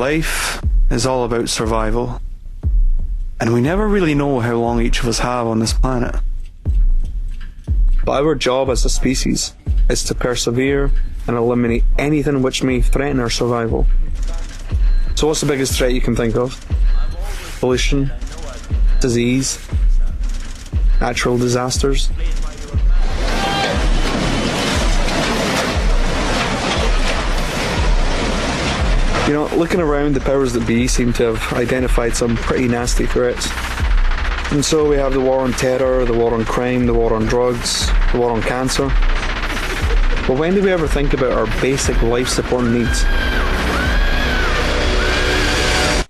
Life is all about survival, and we never really know how long each of us have on this planet. But our job as a species is to persevere and eliminate anything which may threaten our survival. So what's the biggest threat you can think of? Pollution, disease, natural disasters. You know, looking around, the powers that be seem to have identified some pretty nasty threats. And so we have the war on terror, the war on crime, the war on drugs, the war on cancer. But when do we ever think about our basic life support needs?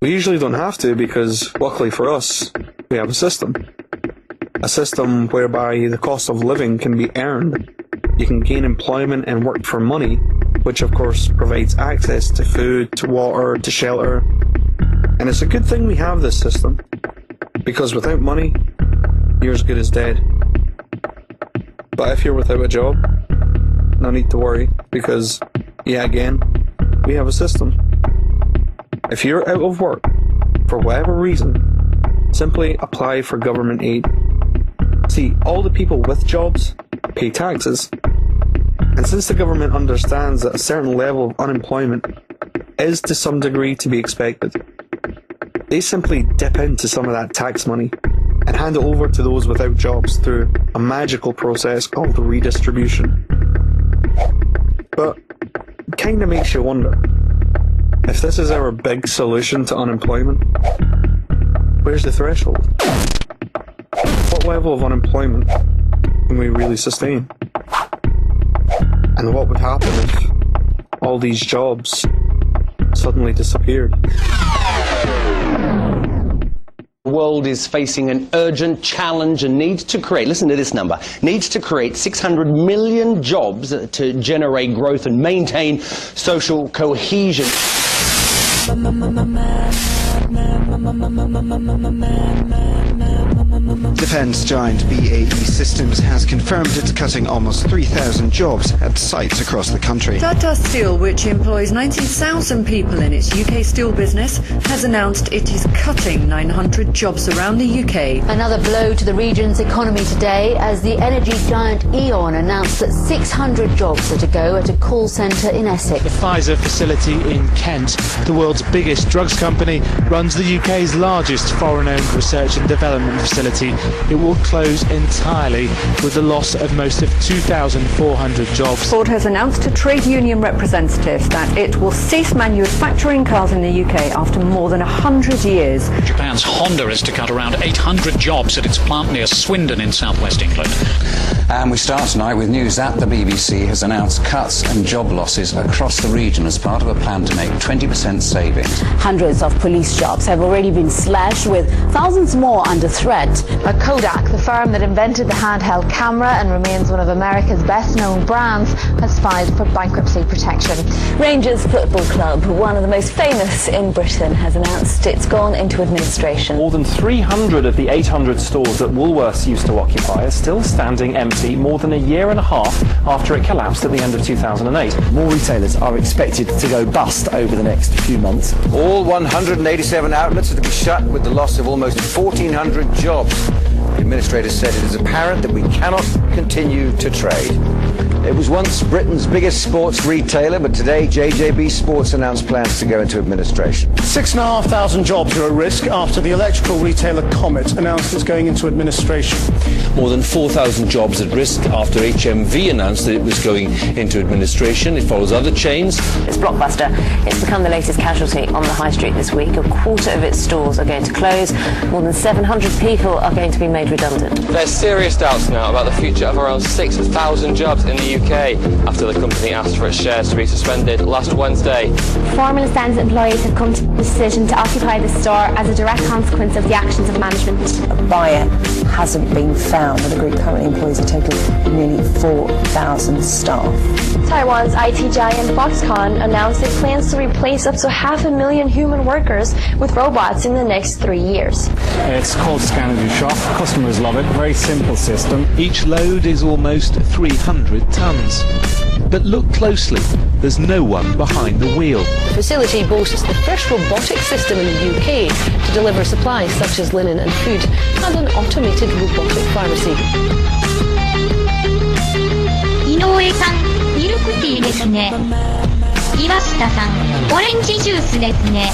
We usually don't have to because, luckily for us, we have a system. A system whereby the cost of living can be earned. You can gain employment and work for money, which of course provides access to food, to water, to shelter. And it's a good thing we have this system, because without money, you're as good as dead. But if you're without a job, no need to worry, because, yeah, again, we have a system. If you're out of work, for whatever reason, simply apply for government aid. See, all the people with jobs pay taxes. And since the government understands that a certain level of unemployment is to some degree to be expected, they simply dip into some of that tax money and hand it over to those without jobs through a magical process called redistribution. But it kind of makes you wonder, if this is our big solution to unemployment, where's the threshold? What level of unemployment can we really sustain? And what would happen if all these jobs suddenly disappeared? The world is facing an urgent challenge and needs to create, listen to this number, needs to create 600 million jobs to generate growth and maintain social cohesion. Defence giant BAE Systems has confirmed it's cutting almost 3,000 jobs at sites across the country. Tata Steel, which employs 90,000 people in its UK steel business, has announced it is cutting 900 jobs around the UK. Another blow to the region's economy today as the energy giant E.ON announced that 600 jobs are to go at a call centre in Essex. The Pfizer facility in Kent, the world's biggest drugs company, runs the UK's largest foreign-owned research and development facility. It will close entirely with the loss of most of 2,400 jobs. Ford has announced to trade union representatives that it will cease manufacturing cars in the UK after more than 100 years. Japan's Honda is to cut around 800 jobs at its plant near Swindon in southwest England. And we start tonight with news that the BBC has announced cuts and job losses across the region as part of a plan to make 20% savings. Hundreds of police jobs have already been slashed, with thousands more under threat. Kodak, the firm that invented the handheld camera and remains one of America's best-known brands, has filed for bankruptcy protection. Rangers Football Club, one of the most famous in Britain, has announced it's gone into administration. More than 300 of the 800 stores that Woolworths used to occupy are still standing empty more than a year and a half after it collapsed at the end of 2008. More retailers are expected to go bust over the next few months. All 187 outlets are to be shut, with the loss of almost 1,400 jobs. The administrator said it is apparent that we cannot continue to trade. It was once Britain's biggest sports retailer, but today JJB Sports announced plans to go into administration. 6,500 jobs are at risk after the electrical retailer Comet announced it's going into administration. More than 4,000 jobs at risk after HMV announced that it was going into administration. It follows other chains. It's Blockbuster. It's become the latest casualty on the high street this week. A quarter of its stores are going to close. More than 700 people are going to be made redundant. There's serious doubts now about the future of around 6,000 jobs in the UK after the company asked for its shares to be suspended last Wednesday. Former Stands employees have come to the decision to occupy the store as a direct consequence of the actions of management. A buyer hasn't been found. The group currently employs a total of nearly 4,000 staff. Taiwan's IT giant Foxconn announced it plans to replace up to 500,000 human workers with robots in the next 3 years. It's called Scan and Do Shop. customers love it. Very simple system. Each load is almost 300 tonnes. But look closely, there's no one behind the wheel. The facility boasts the first robotic system in the UK to deliver supplies such as linen and food, and an automated robotic pharmacy. 井上さん、ミルクティーですね。岩下さん、オレンジジュースですね。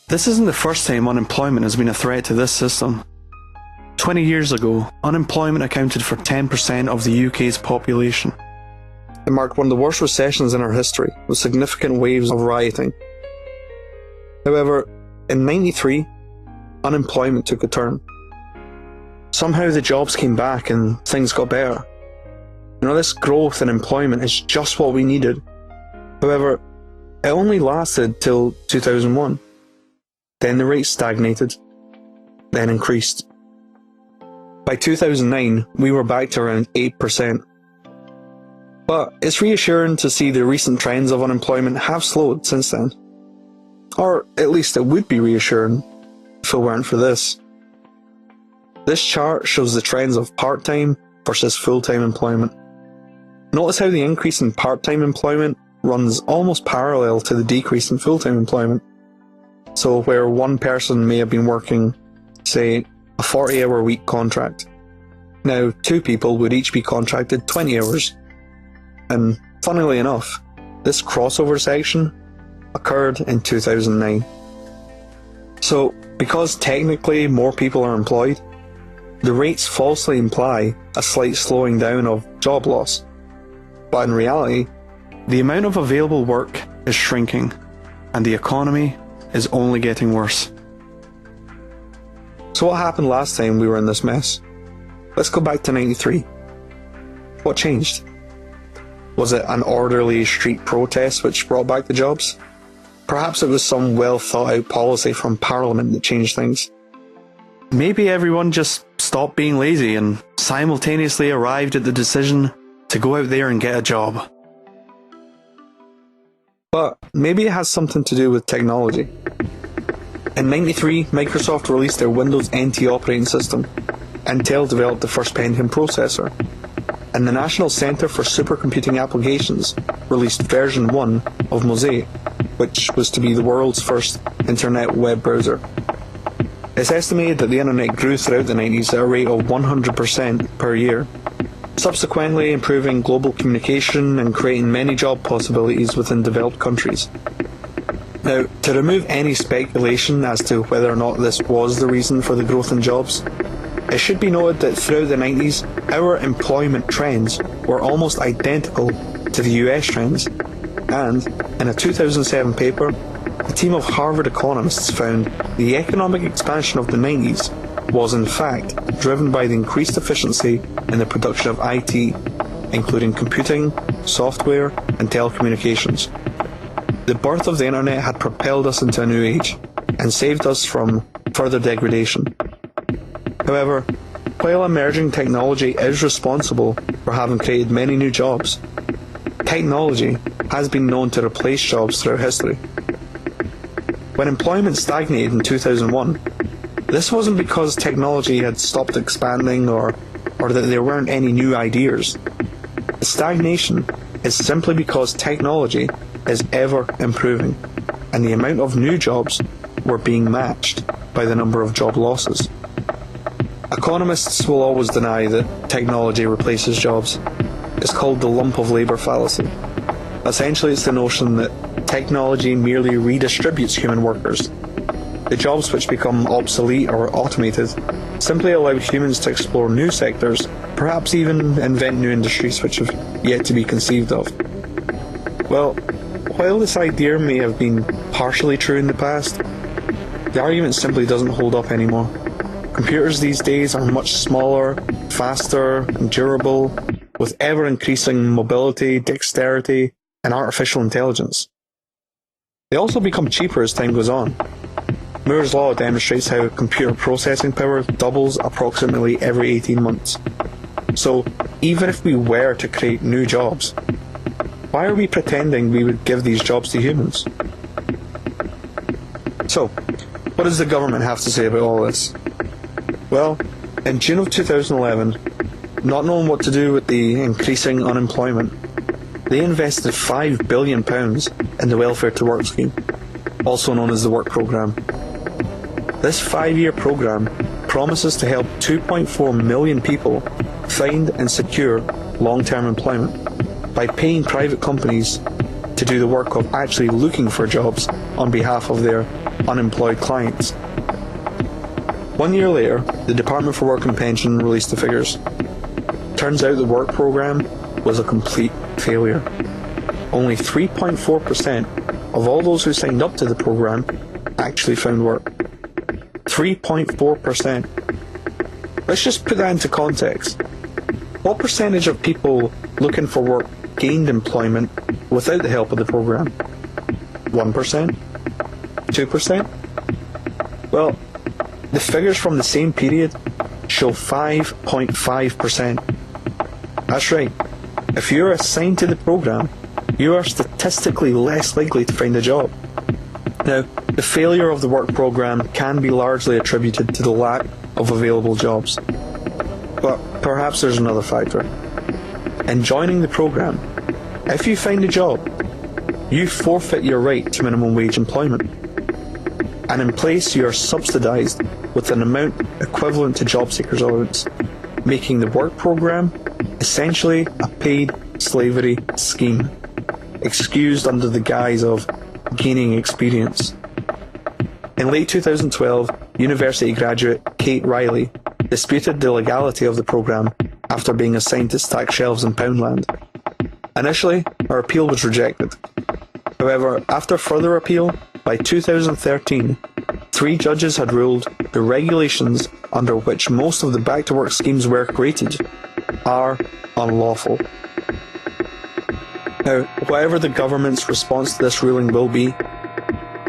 This isn't the first time unemployment has been a threat to this system. 20 years ago, unemployment accounted for 10% of the UK's population. It marked one of the worst recessions in our history, with significant waves of rioting. However, in '93, unemployment took a turn. Somehow the jobs came back and things got better. This growth in employment is just what we needed. However, it only lasted till 2001. Then the rate stagnated, then increased. By 2009, we were back to around 8%. But it's reassuring to see the recent trends of unemployment have slowed since then. Or at least it would be reassuring if it weren't for this. This chart shows the trends of part-time versus full-time employment. Notice how the increase in part-time employment runs almost parallel to the decrease in full-time employment. So where one person may have been working, say, a 40-hour week contract, now two people would each be contracted 20 hours. And funnily enough, this crossover section occurred in 2009. So because technically more people are employed, the rates falsely imply a slight slowing down of job loss. But in reality, the amount of available work is shrinking, and the economy is only getting worse. So what happened last time we were in this mess? Let's go back to '93. What changed? Was it an orderly street protest which brought back the jobs? Perhaps it was some well thought out policy from Parliament that changed things. Maybe everyone just stopped being lazy and simultaneously arrived at the decision to go out there and get a job. But maybe it has something to do with technology. In '93, Microsoft released their Windows NT operating system. Intel developed the first Pentium processor. And the National Centre for Supercomputing Applications released version 1 of Mosaic, which was to be the world's first internet web browser. It's estimated that the internet grew throughout the 90s at a rate of 100% per year, subsequently improving global communication and creating many job possibilities within developed countries. Now, to remove any speculation as to whether or not this was the reason for the growth in jobs, it should be noted that throughout the 90s, our employment trends were almost identical to the US trends, and in a 2007 paper, a team of Harvard economists found the economic expansion of the 90s was in fact driven by the increased efficiency in the production of IT, including computing, software, and telecommunications. The birth of the internet had propelled us into a new age and saved us from further degradation. However, while emerging technology is responsible for having created many new jobs, technology has been known to replace jobs throughout history. When employment stagnated in 2001, this wasn't because technology had stopped expanding or that there weren't any new ideas. The stagnation is simply because technology is ever improving, and the amount of new jobs were being matched by the number of job losses. Economists will always deny that technology replaces jobs. It's called the lump of labour fallacy. Essentially, it's the notion that technology merely redistributes human workers. The jobs which become obsolete or automated simply allow humans to explore new sectors, perhaps even invent new industries which have yet to be conceived of. Well, while this idea may have been partially true in the past, The argument simply doesn't hold up anymore. Computers these days are much smaller, faster, and durable, with ever-increasing mobility, dexterity, and artificial intelligence. They also become cheaper as time goes on. Moore's law demonstrates how computer processing power doubles approximately every 18 months. So, even if we were to create new jobs, why are we pretending we would give these jobs to humans? So, what does the government have to say about all this? Well, in June of 2011, not knowing what to do with the increasing unemployment, they invested £5 billion in the Welfare to Work scheme, also known as the Work Programme. This 5-year programme promises to help 2.4 million people find and secure long-term employment by paying private companies to do the work of actually looking for jobs on behalf of their unemployed clients. 1 year later, the Department for Work and Pension released the figures. Turns out the work programme was a complete failure. Only 3.4% of all those who signed up to the programme actually found work. 3.4%. Let's just put that into context. What percentage of people looking for work gained employment without the help of the programme? 1%? 2%? Well, the figures from the same period show 5.5%. That's right. If you're assigned to the programme, you are statistically less likely to find a job. Now, the failure of the work programme can be largely attributed to the lack of available jobs. But perhaps there's another factor. In joining the programme, if you find a job, you forfeit your right to minimum wage employment. And in place, you are subsidised with an amount equivalent to job seekers' allowance, making the work programme essentially a paid slavery scheme, excused under the guise of gaining experience. In late 2012, university graduate Kate Riley disputed the legality of the programme after being assigned to stack shelves in Poundland. Initially, her appeal was rejected. However, after further appeal, by 2013, 3 judges had ruled the regulations under which most of the back-to-work schemes were created are unlawful. Now, whatever the government's response to this ruling will be,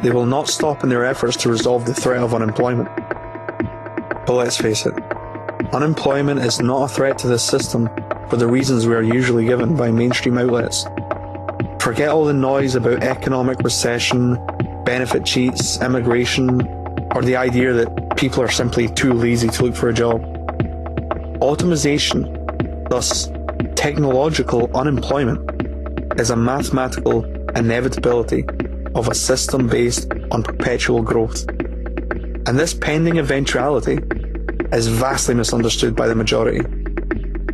they will not stop in their efforts to resolve the threat of unemployment. But let's face it, unemployment is not a threat to this system for the reasons we are usually given by mainstream outlets. Forget all the noise about economic recession, benefit cheats, immigration, or the idea that people are simply too lazy to look for a job. Automation, thus technological unemployment, is a mathematical inevitability of a system based on perpetual growth. And this pending eventuality is vastly misunderstood by the majority.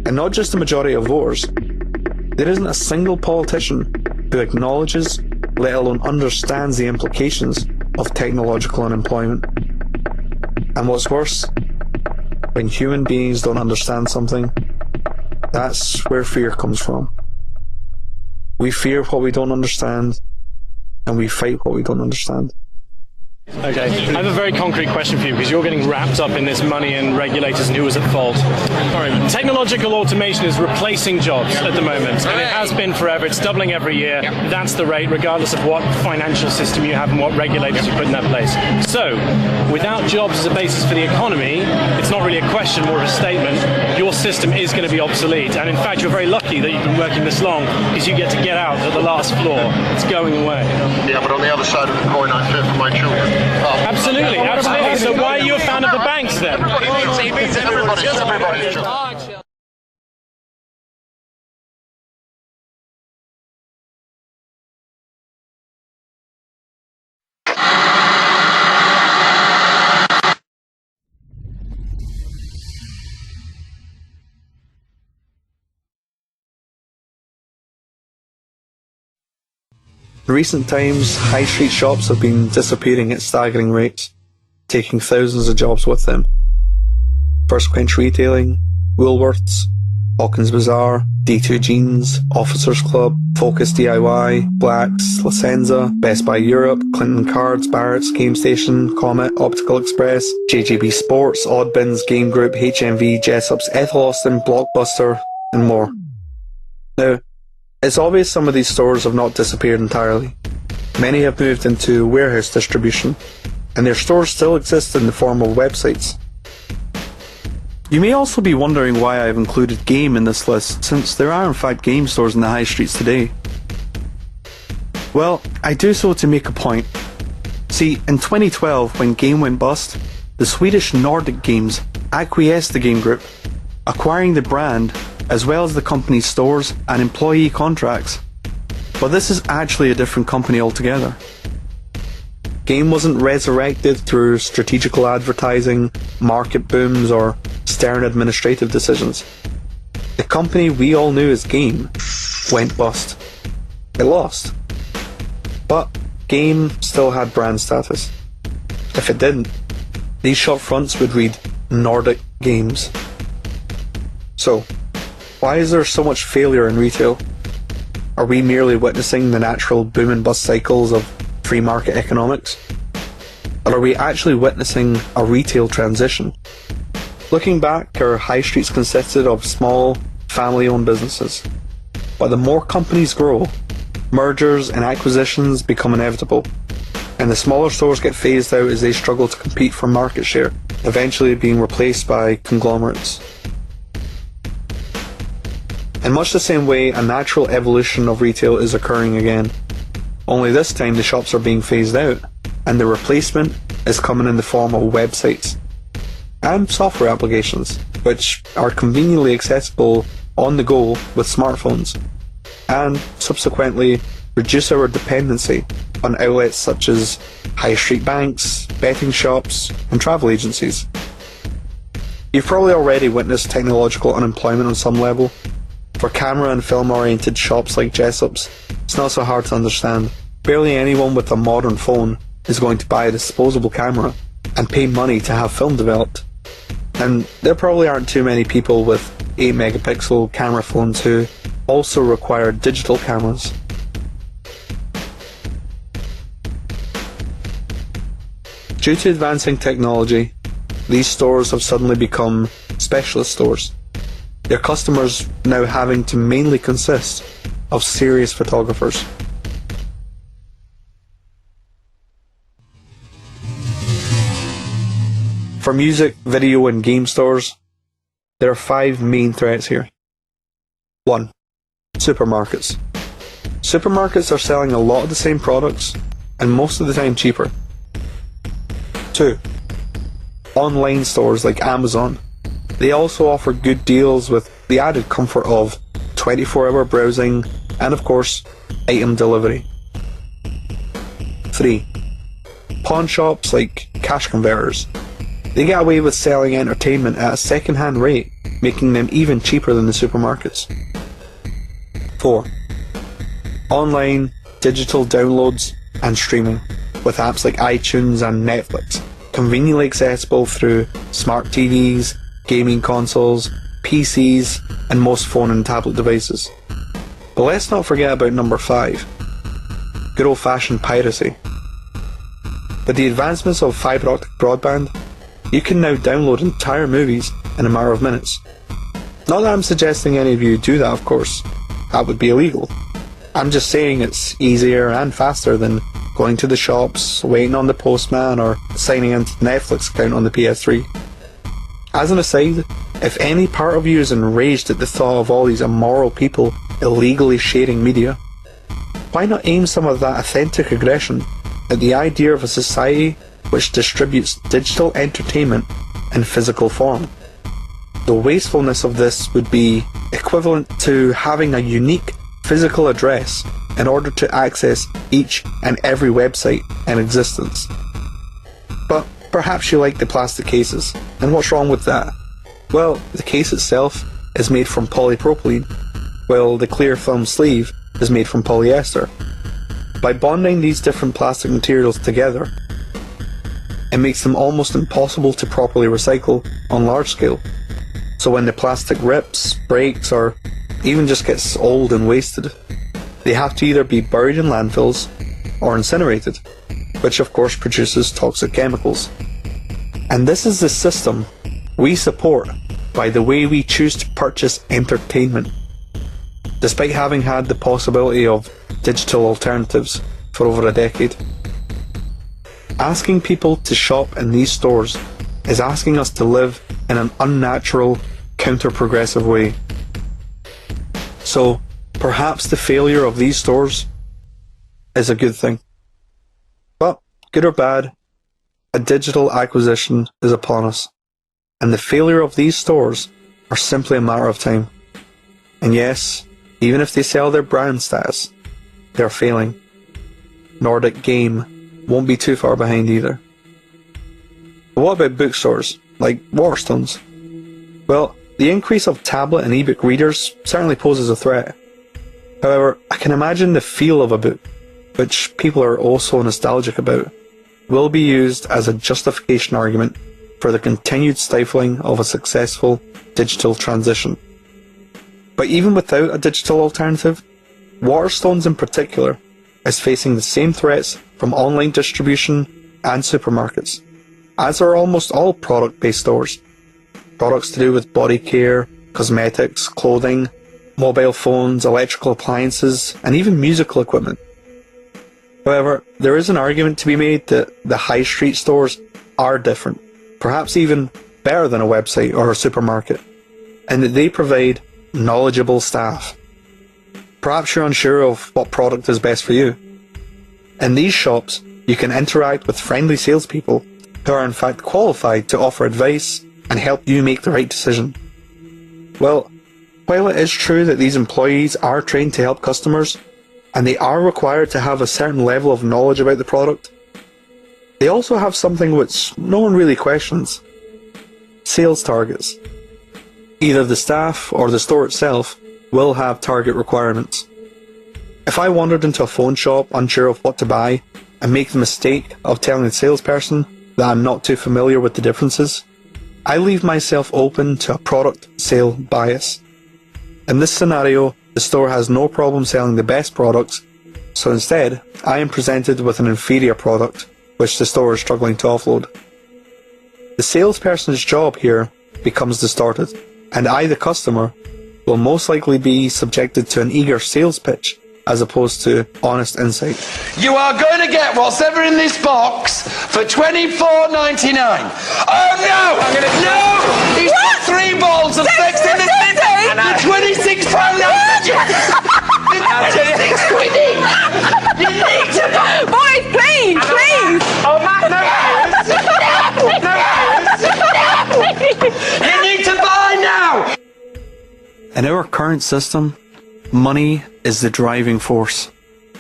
And not just the majority of voters. There isn't a single politician who acknowledges, let alone understands the implications of technological unemployment. And what's worse, when human beings don't understand something, that's where fear comes from. We fear what we don't understand, and we fight what we don't understand. Okay, I have a very concrete question for you because you're getting wrapped up in this money and regulators and who was at fault. Technological automation is replacing jobs at the moment, and it has been forever. It's doubling every year. That's the rate, regardless of what financial system you have and what regulators you put in that place. So, without jobs as a basis for the economy, it's not really a question, more of a statement. Your system is going to be obsolete, and in fact, you're very lucky that you've been working this long because you get to get out at the last floor. It's going away. Yeah, but on the other side of the coin, I fear for my children. Absolutely, absolutely. So why are you a fan of the banks then? Everybody. In recent times, high street shops have been disappearing at staggering rates, taking thousands of jobs with them. First Quench Retailing, Woolworths, Hawkins Bazaar, D2 Jeans, Officers Club, Focus DIY, Blacks, La Senza, Best Buy Europe, Clinton Cards, Barrett's, Game Station, Comet, Optical Express, JJB Sports, Oddbins, Game Group, HMV, Jessup's, Ethel Austin, Blockbuster, and more. Now, it's obvious some of these stores have not disappeared entirely. Many have moved into warehouse distribution, and their stores still exist in the form of websites. You may also be wondering why I've included game in this list, since there are in fact game stores in the high streets today. Well, I do so to make a point. See, in 2012, when Game went bust, the Swedish Nordic Games acquiesced the Game Group, acquiring the brand as well as the company's stores and employee contracts. But this is actually a different company altogether. Game wasn't resurrected through strategical advertising, market booms, or stern administrative decisions. The company we all knew as Game went bust. It lost. But Game still had brand status. If it didn't, these shop fronts would read Nordic Games. So, why is there so much failure in retail? Are we merely witnessing the natural boom and bust cycles of free market economics? Or are we actually witnessing a retail transition? Looking back, our high streets consisted of small, family-owned businesses. But the more companies grow, mergers and acquisitions become inevitable, and the smaller stores get phased out as they struggle to compete for market share, eventually being replaced by conglomerates. In much the same way, a natural evolution of retail is occurring again. Only this time the shops are being phased out, and the replacement is coming in the form of websites and software applications, which are conveniently accessible on the go with smartphones, and subsequently reduce our dependency on outlets such as high street banks, betting shops, and travel agencies. You've probably already witnessed technological unemployment on some level. For camera and film oriented shops like Jessup's, it's not so hard to understand. Barely anyone with a modern phone is going to buy a disposable camera and pay money to have film developed. And there probably aren't too many people with 8 megapixel camera phones who also require digital cameras. Due to advancing technology, these stores have suddenly become specialist stores, their customers now having to mainly consist of serious photographers. For music, video and game stores, there are 5 main threats here. 1. Supermarkets. Supermarkets are selling a lot of the same products, and most of the time cheaper. 2. Online stores like Amazon. They also offer good deals with the added comfort of 24-hour browsing and, of course, item delivery. 3. Pawn shops like cash converters. They get away with selling entertainment at a second-hand rate, making them even cheaper than the supermarkets. 4. Online, digital downloads and streaming, with apps like iTunes and Netflix, conveniently accessible through smart TVs, gaming consoles, PCs, and most phone and tablet devices. But let's not forget about number 5, good old-fashioned piracy. With the advancements of fibre optic broadband, you can now download entire movies in a matter of minutes. Not that I'm suggesting any of you do that, of course. That would be illegal. I'm just saying it's easier and faster than going to the shops, waiting on the postman, or signing into the Netflix account on the PS3. As an aside, if any part of you is enraged at the thought of all these immoral people illegally sharing media, why not aim some of that authentic aggression at the idea of a society which distributes digital entertainment in physical form? The wastefulness of this would be equivalent to having a unique physical address in order to access each and every website in existence. But perhaps you like the plastic cases, and what's wrong with that? Well, the case itself is made from polypropylene, while the clear film sleeve is made from polyester. By bonding these different plastic materials together, it makes them almost impossible to properly recycle on large scale. So when the plastic rips, breaks, or even just gets old and wasted, they have to either be buried in landfills or incinerated, which of course produces toxic chemicals. And this is the system we support by the way we choose to purchase entertainment, despite having had the possibility of digital alternatives for over a decade. Asking people to shop in these stores is asking us to live in an unnatural, counter-progressive way. So, perhaps the failure of these stores is a good thing. But, good or bad, a digital acquisition is upon us, and the failure of these stores are simply a matter of time. And yes, even if they sell their brand status, they're failing. Nordic Game won't be too far behind either. But what about bookstores, like Waterstones? Well, the increase of tablet and ebook readers certainly poses a threat. However, I can imagine the feel of a book, which people are also nostalgic about, will be used as a justification argument for the continued stifling of a successful digital transition. But even without a digital alternative, Waterstones in particular is facing the same threats from online distribution and supermarkets, as are almost all product-based stores. Products to do with body care, cosmetics, clothing, mobile phones, electrical appliances, and even musical equipment. However, there is an argument to be made that the high street stores are different, perhaps even better than a website or a supermarket, and that they provide knowledgeable staff. Perhaps you're unsure of what product is best for you. In these shops, you can interact with friendly salespeople who are in fact qualified to offer advice and help you make the right decision. Well, while it is true that these employees are trained to help customers, and they are required to have a certain level of knowledge about the product, they also have something which no one really questions: sales targets. Either the staff or the store itself will have target requirements. If I wandered into a phone shop unsure of what to buy and make the mistake of telling the salesperson that I'm not too familiar with the differences, I leave myself open to a product sale bias. In this scenario, the store has no problem selling the best products, so instead, I am presented with an inferior product, which the store is struggling to offload. The salesperson's job here becomes distorted, and I, the customer, will most likely be subjected to an eager sales pitch as opposed to honest insight. You are going to get what's ever in this box for $24.99. Oh no! No! He's got 3 balls of sex in this thing for £26.90. You need to buy. Boys, please, please. Oh, Matt, no. You need to buy now. In our current system, money is the driving force,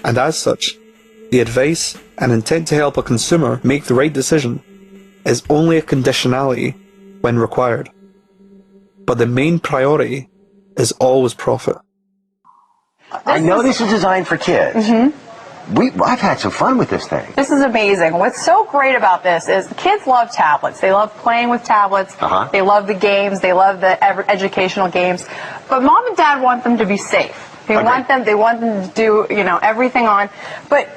and as such, the advice and intent to help a consumer make the right decision is only a conditionality when required. But the main priority is always profit. I know this is designed for kids. I've had some fun with this thing. This is amazing. What's so great about this is the kids love tablets. They love playing with tablets. They love the games. They love the educational games. But mom and dad want them to be safe. They want them to do, everything on. But,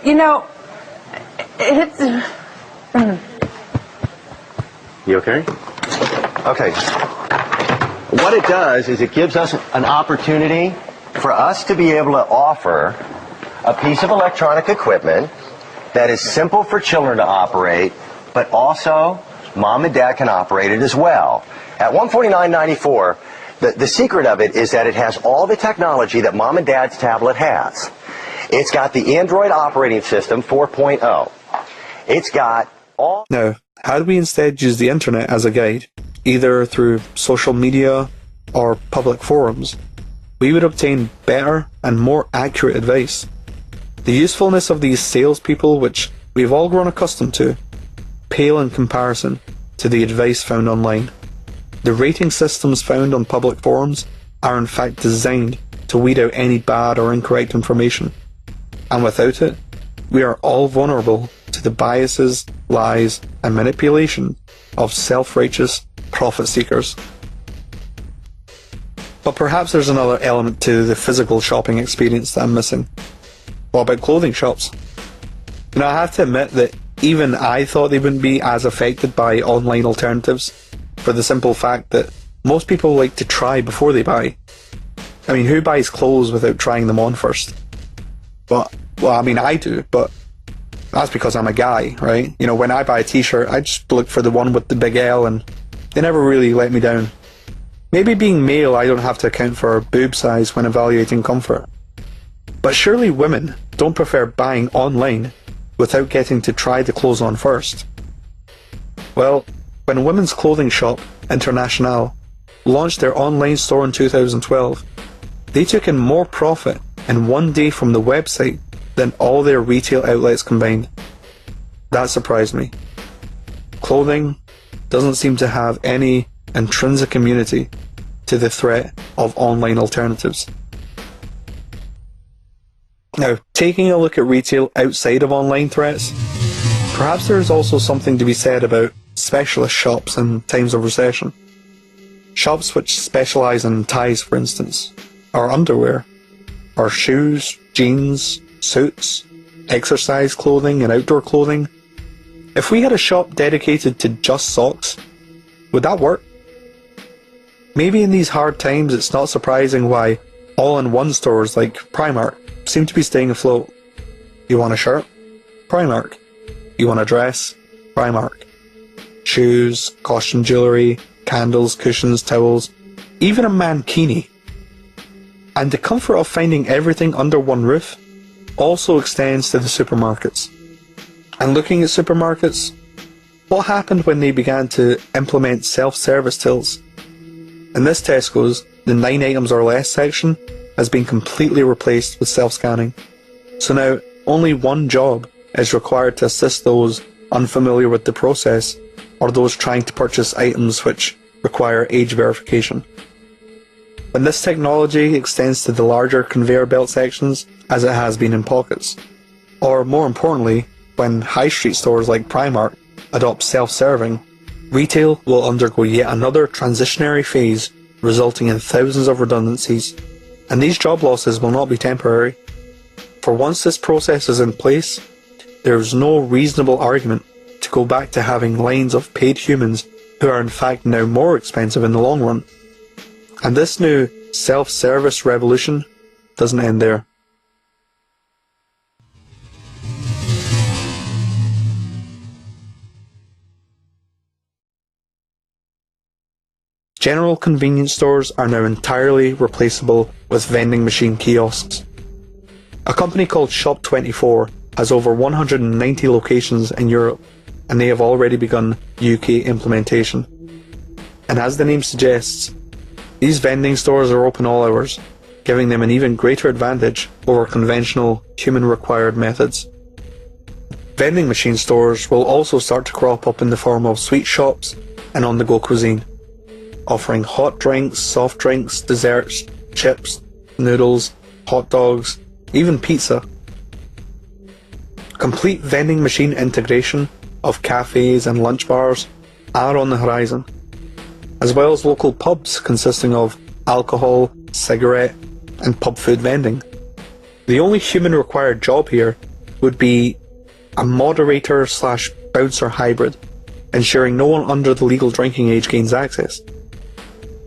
it's... You okay? Okay. What it does is it gives us an opportunity for us to be able to offer a piece of electronic equipment that is simple for children to operate, but also mom and dad can operate it as well. At $149.94, the secret of it is that it has all the technology that mom and dad's tablet has. It's got the Android operating system 4.0. It's got all... Now, had we instead used the internet as a guide, either through social media or public forums, we would obtain better and more accurate advice. The usefulness of these salespeople, which we've all grown accustomed to, pale in comparison to the advice found online. The rating systems found on public forums are in fact designed to weed out any bad or incorrect information, and without it, we are all vulnerable to the biases, lies, and manipulation of self-righteous profit seekers. But perhaps there's another element to the physical shopping experience that I'm missing. What about clothing shops? You know, I have to admit that even I thought they wouldn't be as affected by online alternatives, for the simple fact that most people like to try before they buy. I mean, who buys clothes without trying them on first? Well, I mean, I do, but that's because I'm a guy, right? You know, when I buy a t-shirt, I just look for the one with the big L, and they never really let me down. Maybe being male, I don't have to account for boob size when evaluating comfort. But surely women don't prefer buying online without getting to try the clothes on first. Well, when women's clothing shop, International, launched their online store in 2012, they took in more profit in one day from the website than all their retail outlets combined. That surprised me. Clothing doesn't seem to have any intrinsic immunity to the threat of online alternatives. Now, taking a look at retail outside of online threats, perhaps there is also something to be said about specialist shops in times of recession. Shops which specialise in ties, for instance, or underwear, or shoes, jeans, suits, exercise clothing and outdoor clothing. If we had a shop dedicated to just socks, would that work? Maybe in these hard times it's not surprising why all-in-one stores like Primark seem to be staying afloat. You want a shirt? Primark. You want a dress? Primark. Shoes, costume jewellery, candles, cushions, towels, even a mankini. And the comfort of finding everything under one roof also extends to the supermarkets. And looking at supermarkets, what happened when they began to implement self-service tills? In this Tesco's, the 9 items or less section has been completely replaced with self-scanning. So now, only one job is required to assist those unfamiliar with the process or those trying to purchase items which require age verification. When this technology extends to the larger conveyor belt sections, as it has been in pockets, or more importantly, when high street stores like Primark adopt self-serving, retail will undergo yet another transitionary phase, resulting in thousands of redundancies, and these job losses will not be temporary. For once this process is in place, there is no reasonable argument to go back to having lines of paid humans who are in fact now more expensive in the long run. And this new self-service revolution doesn't end there. General convenience stores are now entirely replaceable with vending machine kiosks. A company called Shop24 has over 190 locations in Europe, and they have already begun UK implementation. And as the name suggests, these vending stores are open all hours, giving them an even greater advantage over conventional human-required methods. Vending machine stores will also start to crop up in the form of sweet shops and on-the-go cuisine, offering hot drinks, soft drinks, desserts, chips, noodles, hot dogs, even pizza. Complete vending machine integration of cafes and lunch bars are on the horizon, as well as local pubs consisting of alcohol, cigarette and pub food vending. The only human required job here would be a moderator / bouncer hybrid, ensuring no one under the legal drinking age gains access.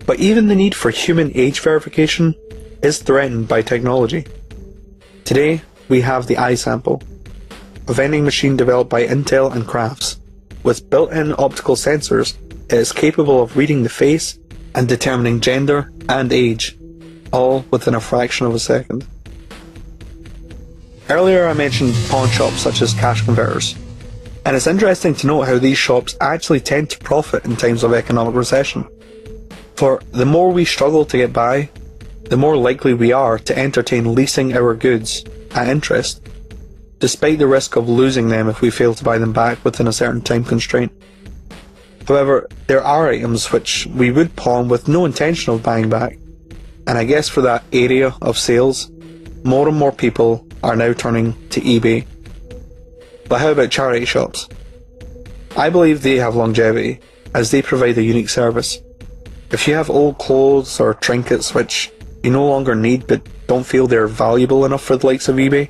But even the need for human age verification is threatened by technology. Today, we have the iSample, a vending machine developed by Intel and Crafts. With built-in optical sensors, it is capable of reading the face and determining gender and age, all within a fraction of a second. Earlier I mentioned pawn shops such as cash converters, and it's interesting to note how these shops actually tend to profit in times of economic recession. For the more we struggle to get by, the more likely we are to entertain leasing our goods at interest, despite the risk of losing them if we fail to buy them back within a certain time constraint. However, there are items which we would pawn with no intention of buying back, and I guess for that area of sales, more and more people are now turning to eBay. But how about charity shops? I believe they have longevity, as they provide a unique service. If you have old clothes or trinkets which you no longer need but don't feel they're valuable enough for the likes of eBay,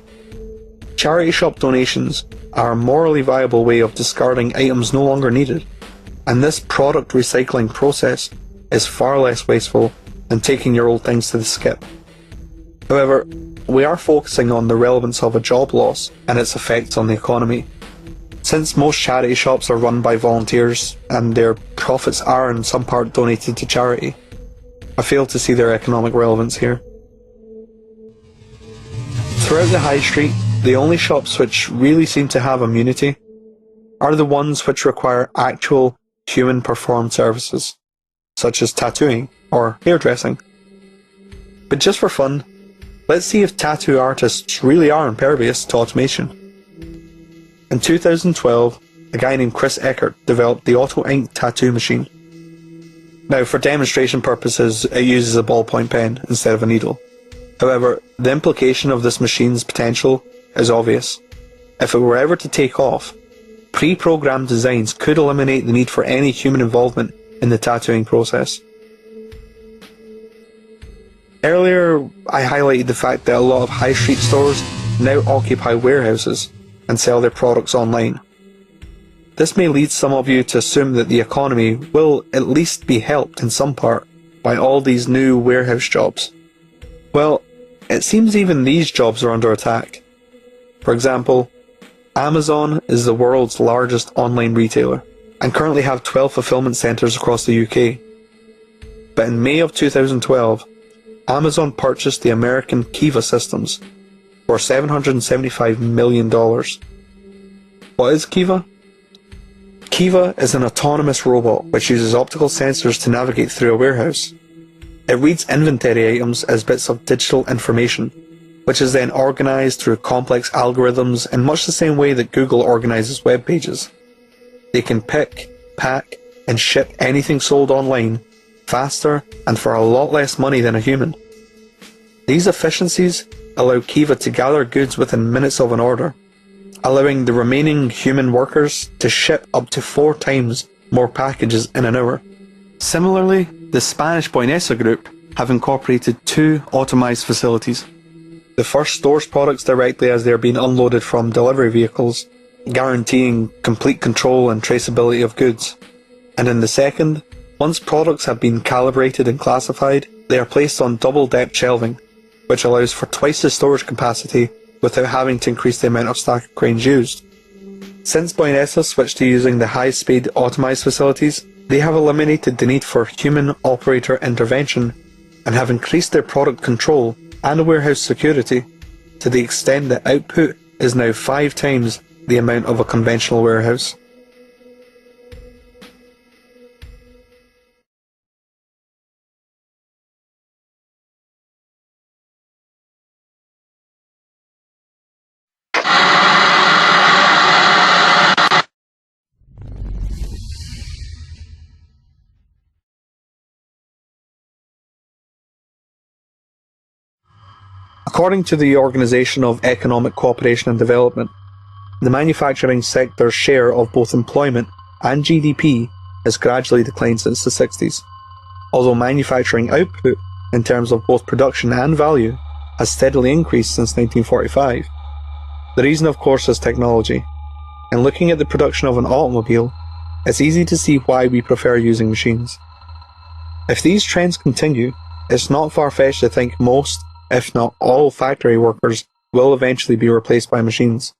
charity shop donations are a morally viable way of discarding items no longer needed, and this product recycling process is far less wasteful than taking your old things to the skip. However, we are focusing on the relevance of a job loss and its effects on the economy. Since most charity shops are run by volunteers and their profits are in some part donated to charity, I fail to see their economic relevance here. Throughout the high street, the only shops which really seem to have immunity are the ones which require actual human-performed services, such as tattooing or hairdressing. But just for fun, let's see if tattoo artists really are impervious to automation. In 2012, a guy named Chris Eckert developed the auto ink tattoo machine. Now, for demonstration purposes, it uses a ballpoint pen instead of a needle. However, the implication of this machine's potential is obvious. If it were ever to take off, pre-programmed designs could eliminate the need for any human involvement in the tattooing process. Earlier, I highlighted the fact that a lot of high street stores now occupy warehouses and sell their products online. This may lead some of you to assume that the economy will at least be helped in some part by all these new warehouse jobs. Well, it seems even these jobs are under attack. For example, Amazon is the world's largest online retailer and currently have 12 fulfillment centres across the UK. But in May of 2012, Amazon purchased the American Kiva Systems for $775 million. What is Kiva? Kiva is an autonomous robot which uses optical sensors to navigate through a warehouse. It reads inventory items as bits of digital information, which is then organised through complex algorithms in much the same way that Google organises web pages. They can pick, pack, and ship anything sold online faster and for a lot less money than a human. These efficiencies allow Kiva to gather goods within minutes of an order, allowing the remaining human workers to ship up to 4 times more packages in an hour. Similarly, the Spanish Boinesa group have incorporated 2 automised facilities. The first stores products directly as they are being unloaded from delivery vehicles, guaranteeing complete control and traceability of goods. And in the second, once products have been calibrated and classified, they are placed on double-depth shelving, which allows for twice the storage capacity without having to increase the amount of stack cranes used. Since Boinesa switched to using the high-speed automised facilities, they have eliminated the need for human operator intervention and have increased their product control and warehouse security to the extent that output is now 5 times the amount of a conventional warehouse. According to the Organisation of Economic Cooperation and Development, the manufacturing sector's share of both employment and GDP has gradually declined since the 60s, although manufacturing output, in terms of both production and value, has steadily increased since 1945. The reason, of course, is technology. And looking at the production of an automobile, it's easy to see why we prefer using machines. If these trends continue, it's not far-fetched to think most, if not all, factory workers will eventually be replaced by machines.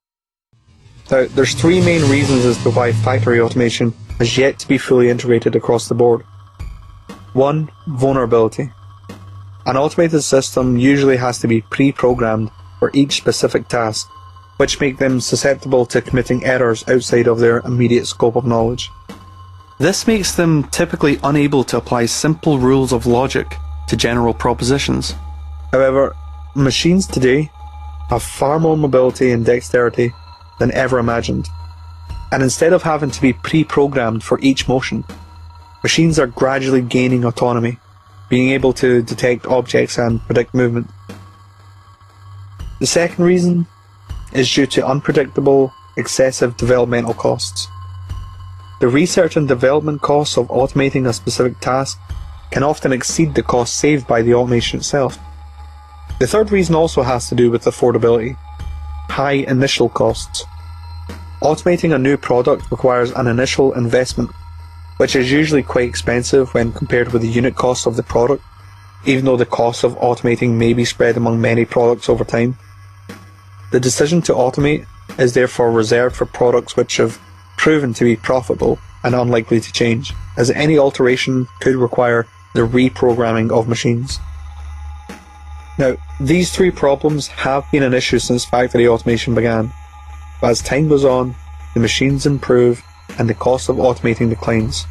Now, there's 3 main reasons as to why factory automation has yet to be fully integrated across the board. 1. Vulnerability. An automated system usually has to be pre-programmed for each specific task, which make them susceptible to committing errors outside of their immediate scope of knowledge. This makes them typically unable to apply simple rules of logic to general propositions. However, machines today have far more mobility and dexterity than ever imagined, and instead of having to be pre-programmed for each motion, machines are gradually gaining autonomy, being able to detect objects and predict movement. The second reason is due to unpredictable, excessive developmental costs. The research and development costs of automating a specific task can often exceed the cost saved by the automation itself. The third reason also has to do with affordability. High initial costs. Automating a new product requires an initial investment, which is usually quite expensive when compared with the unit cost of the product, even though the cost of automating may be spread among many products over time. The decision to automate is therefore reserved for products which have proven to be profitable and unlikely to change, as any alteration could require the reprogramming of machines. Now, these three problems have been an issue since factory automation began, but as time goes on, the machines improve and the cost of automating declines.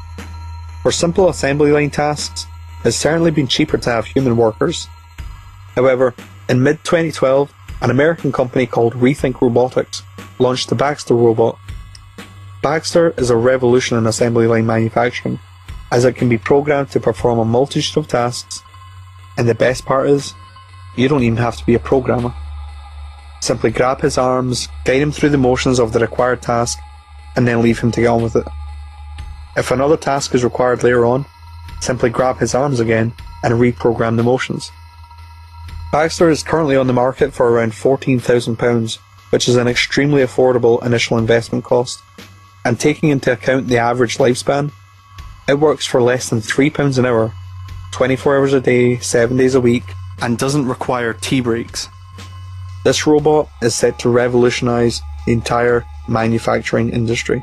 For simple assembly line tasks, it's certainly been cheaper to have human workers. However, in mid-2012, an American company called Rethink Robotics launched the Baxter robot. Baxter is a revolution in assembly line manufacturing, as it can be programmed to perform a multitude of tasks, and the best part is, you don't even have to be a programmer. Simply grab his arms, guide him through the motions of the required task, and then leave him to get on with it. If another task is required later on, simply grab his arms again and reprogram the motions. Baxter is currently on the market for around £14,000, which is an extremely affordable initial investment cost, and taking into account the average lifespan, it works for less than £3 an hour, 24 hours a day, 7 days a week, and doesn't require tea breaks. This robot is set to revolutionise the entire manufacturing industry.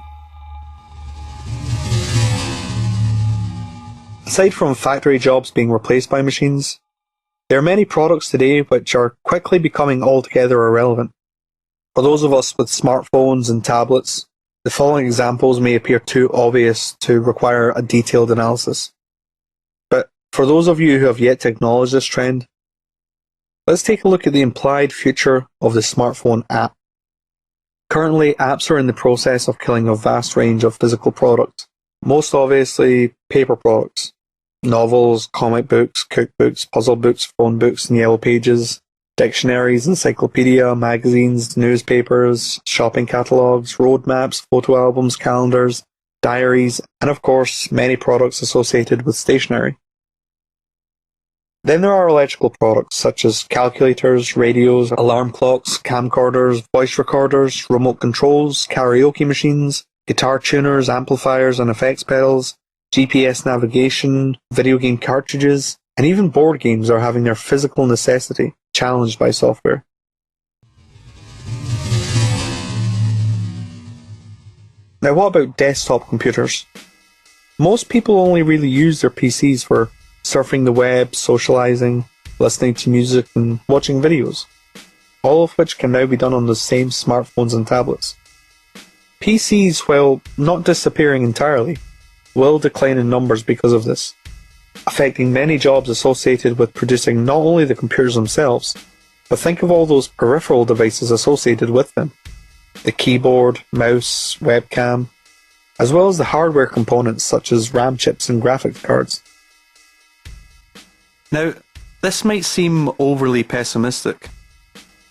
Aside from factory jobs being replaced by machines, there are many products today which are quickly becoming altogether irrelevant. For those of us with smartphones and tablets, the following examples may appear too obvious to require a detailed analysis. But for those of you who have yet to acknowledge this trend, let's take a look at the implied future of the smartphone app. Currently, apps are in the process of killing a vast range of physical products, most obviously paper products. Novels, comic books, cookbooks, puzzle books, phone books and yellow pages, dictionaries, encyclopedia, magazines, newspapers, shopping catalogues, road maps, photo albums, calendars, diaries, and of course, many products associated with stationery. Then there are electrical products such as calculators, radios, alarm clocks, camcorders, voice recorders, remote controls, karaoke machines, guitar tuners, amplifiers and effects pedals, GPS navigation, video game cartridges, and even board games are having their physical necessity challenged by software. Now what about desktop computers? Most people only really use their PCs for surfing the web, socializing, listening to music and watching videos, all of which can now be done on the same smartphones and tablets. PCs, while not disappearing entirely, will decline in numbers because of this, affecting many jobs associated with producing not only the computers themselves, but think of all those peripheral devices associated with them, the keyboard, mouse, webcam, as well as the hardware components such as RAM chips and graphics cards. Now, this might seem overly pessimistic.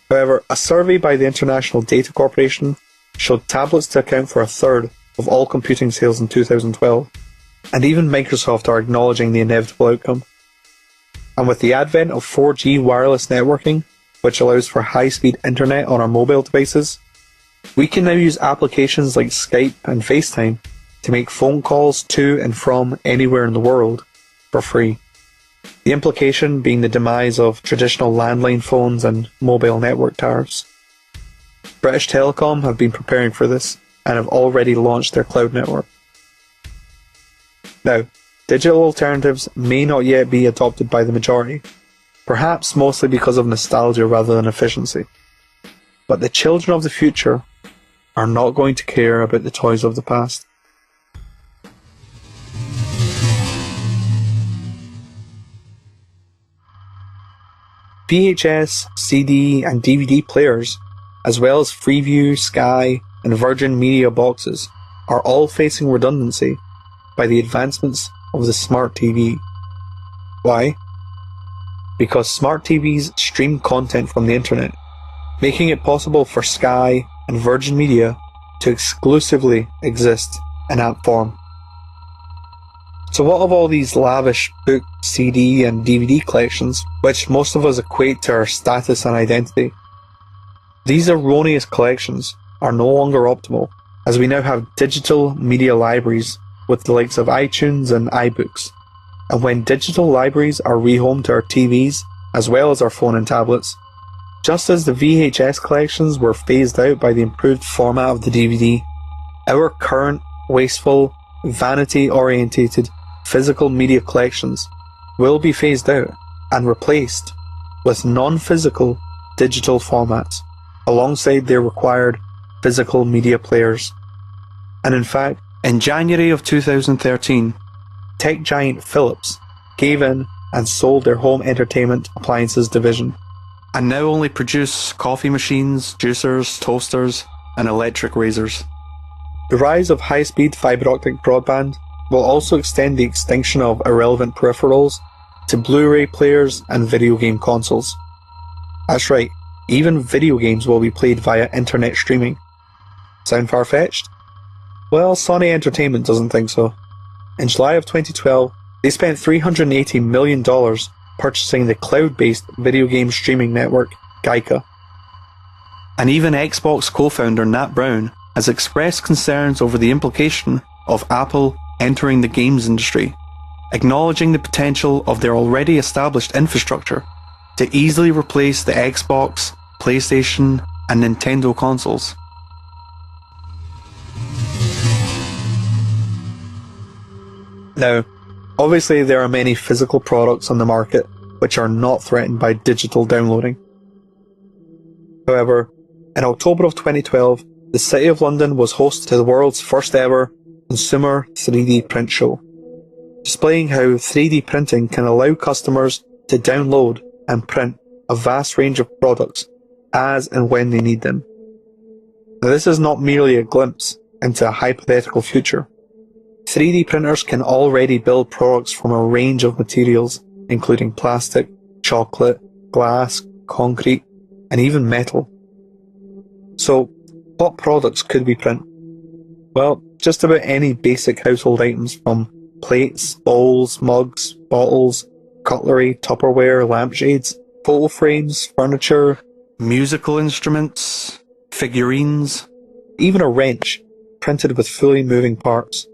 However, a survey by the International Data Corporation showed tablets to account for a third of all computing sales in 2012, and even Microsoft are acknowledging the inevitable outcome. And with the advent of 4G wireless networking, which allows for high-speed internet on our mobile devices, we can now use applications like Skype and FaceTime to make phone calls to and from anywhere in the world for free. The implication being the demise of traditional landline phones and mobile network tariffs. British Telecom have been preparing for this and have already launched their cloud network. Now, digital alternatives may not yet be adopted by the majority, perhaps mostly because of nostalgia rather than efficiency. But the children of the future are not going to care about the toys of the past. VHS, CD and DVD players, as well as Freeview, Sky and Virgin Media boxes, are all facing redundancy by the advancements of the smart TV. Why? Because smart TVs stream content from the internet, making it possible for Sky and Virgin Media to exclusively exist in app form. So what of all these lavish book, CD and DVD collections, which most of us equate to our status and identity? These erroneous collections are no longer optimal, as we now have digital media libraries with the likes of iTunes and iBooks. And when digital libraries are rehomed to our TVs, as well as our phone and tablets, just as the VHS collections were phased out by the improved format of the DVD, our current, wasteful, vanity-orientated physical media collections will be phased out and replaced with non-physical digital formats, alongside their required physical media players. And in fact, in January of 2013, tech giant Philips gave in and sold their home entertainment appliances division, and now only produce coffee machines, juicers, toasters, and electric razors. The rise of high-speed fibre optic broadband will also extend the extinction of irrelevant peripherals to Blu-ray players and video game consoles. That's right, even video games will be played via internet streaming. Sound far-fetched? Well, Sony Entertainment doesn't think so. In July of 2012, they spent $380 million purchasing the cloud-based video game streaming network, Gaika. And even Xbox co-founder Nat Brown has expressed concerns over the implication of Apple entering the games industry, acknowledging the potential of their already established infrastructure to easily replace the Xbox, PlayStation, and Nintendo consoles. Now, obviously there are many physical products on the market which are not threatened by digital downloading. However, in October of 2012, the City of London was host to the world's first ever consumer 3D print show, displaying how 3D printing can allow customers to download and print a vast range of products as and when they need them. Now, this is not merely a glimpse into a hypothetical future. 3D printers can already build products from a range of materials, including plastic, chocolate, glass, concrete, and even metal. So, what products could we print? Well, just about any basic household items, from plates, bowls, mugs, bottles, cutlery, Tupperware, lampshades, photo frames, furniture, musical instruments, figurines, even a wrench printed with fully moving parts.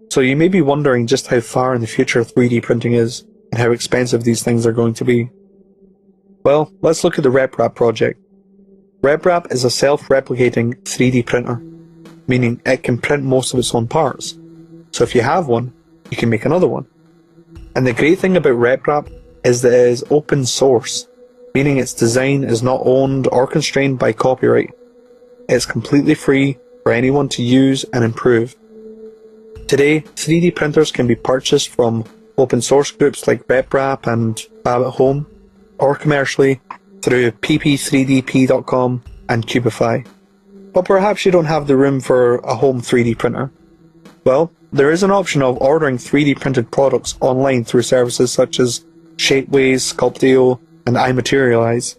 So you may be wondering just how far in the future 3D printing is and how expensive these things are going to be. Well, let's look at the RepRap project. RepRap is a self-replicating 3D printer, meaning it can print most of its own parts. So if you have one, you can make another one. And the great thing about RepRap is that it is open source, meaning its design is not owned or constrained by copyright. It's completely free for anyone to use and improve. Today, 3D printers can be purchased from open source groups like RepRap and Fab at Home, or commercially through pp3dp.com and Cubify. But perhaps you don't have the room for a home 3D printer. Well, there is an option of ordering 3D printed products online through services such as Shapeways, Sculpteo, and iMaterialize.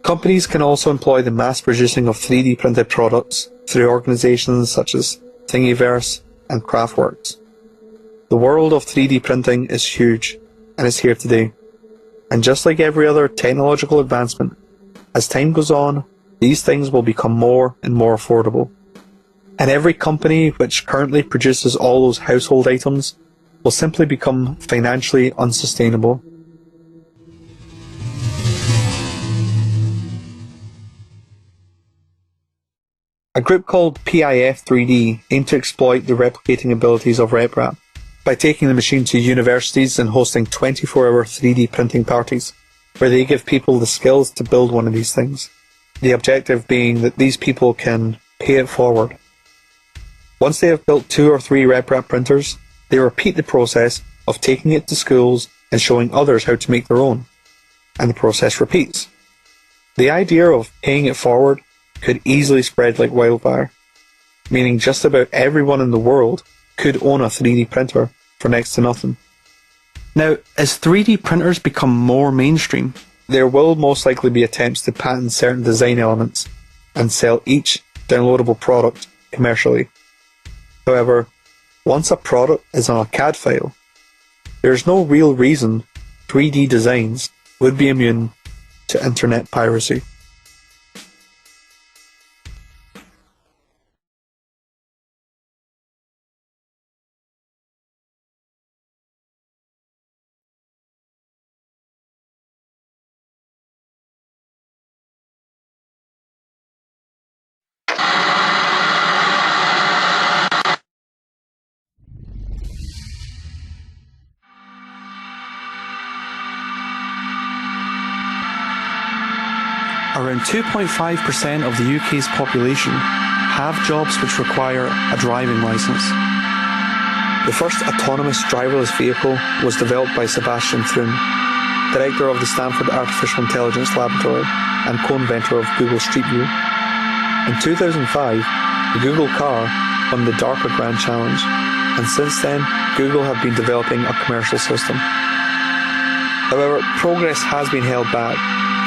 Companies can also employ the mass producing of 3D printed products through organizations such as Thingiverse and Craftworks. The world of 3D printing is huge and is here today. And just like every other technological advancement, as time goes on, these things will become more and more affordable. And every company which currently produces all those household items will simply become financially unsustainable. A group called PIF3D aimed to exploit the replicating abilities of RepRap by taking the machine to universities and hosting 24-hour 3D printing parties, where they give people the skills to build one of these things. The objective being that these people can pay it forward. Once they have built 2 or 3 RepRap printers, they repeat the process of taking it to schools and showing others how to make their own, and the process repeats. The idea of paying it forward could easily spread like wildfire, meaning just about everyone in the world could own a 3D printer for next to nothing. Now, as 3D printers become more mainstream, there will most likely be attempts to patent certain design elements and sell each downloadable product commercially. However, once a product is on a CAD file, there is no real reason 3D designs would be immune to internet piracy. Around 2.5% of the UK's population have jobs which require a driving licence. The first autonomous driverless vehicle was developed by Sebastian Thrun, director of the Stanford Artificial Intelligence Laboratory and co-inventor of Google Street View. In 2005, the Google car won the DARPA Grand Challenge, and since then, Google have been developing a commercial system. However, progress has been held back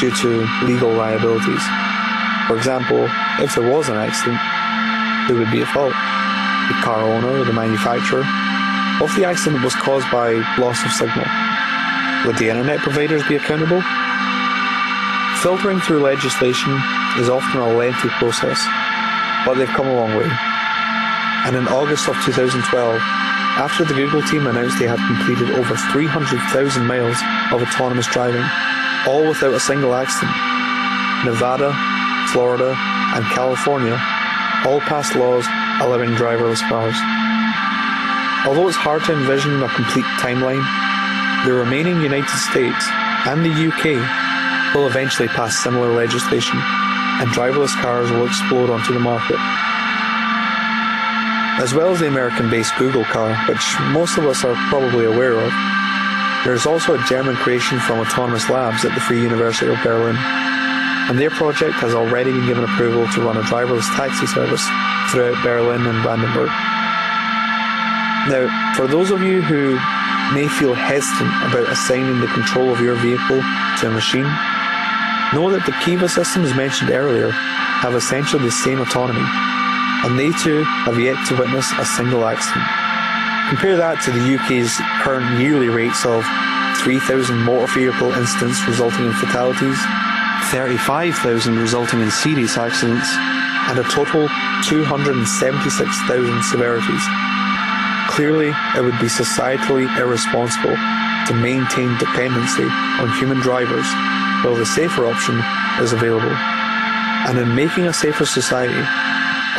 due to legal liabilities. For example, if there was an accident, who would be at fault? The car owner or the manufacturer? Or if the accident was caused by loss of signal, would the internet providers be accountable? Filtering through legislation is often a lengthy process, but they've come a long way. And in August of 2012, after the Google team announced they had completed over 300,000 miles of autonomous driving, all without a single accident, Nevada, Florida, and California all passed laws allowing driverless cars. Although it's hard to envision a complete timeline, the remaining United States and the UK will eventually pass similar legislation, and driverless cars will explode onto the market. As well as the American-based Google car, which most of us are probably aware of, there is also a German creation from Autonomous Labs at the Free University of Berlin, and their project has already been given approval to run a driverless taxi service throughout Berlin and Brandenburg. Now, for those of you who may feel hesitant about assigning the control of your vehicle to a machine, know that the Kiva systems mentioned earlier have essentially the same autonomy, and they too have yet to witness a single accident. Compare that to the UK's current yearly rates of 3,000 motor vehicle incidents resulting in fatalities, 35,000 resulting in serious accidents, and a total 276,000 severities. Clearly, it would be societally irresponsible to maintain dependency on human drivers while the safer option is available. And in making a safer society,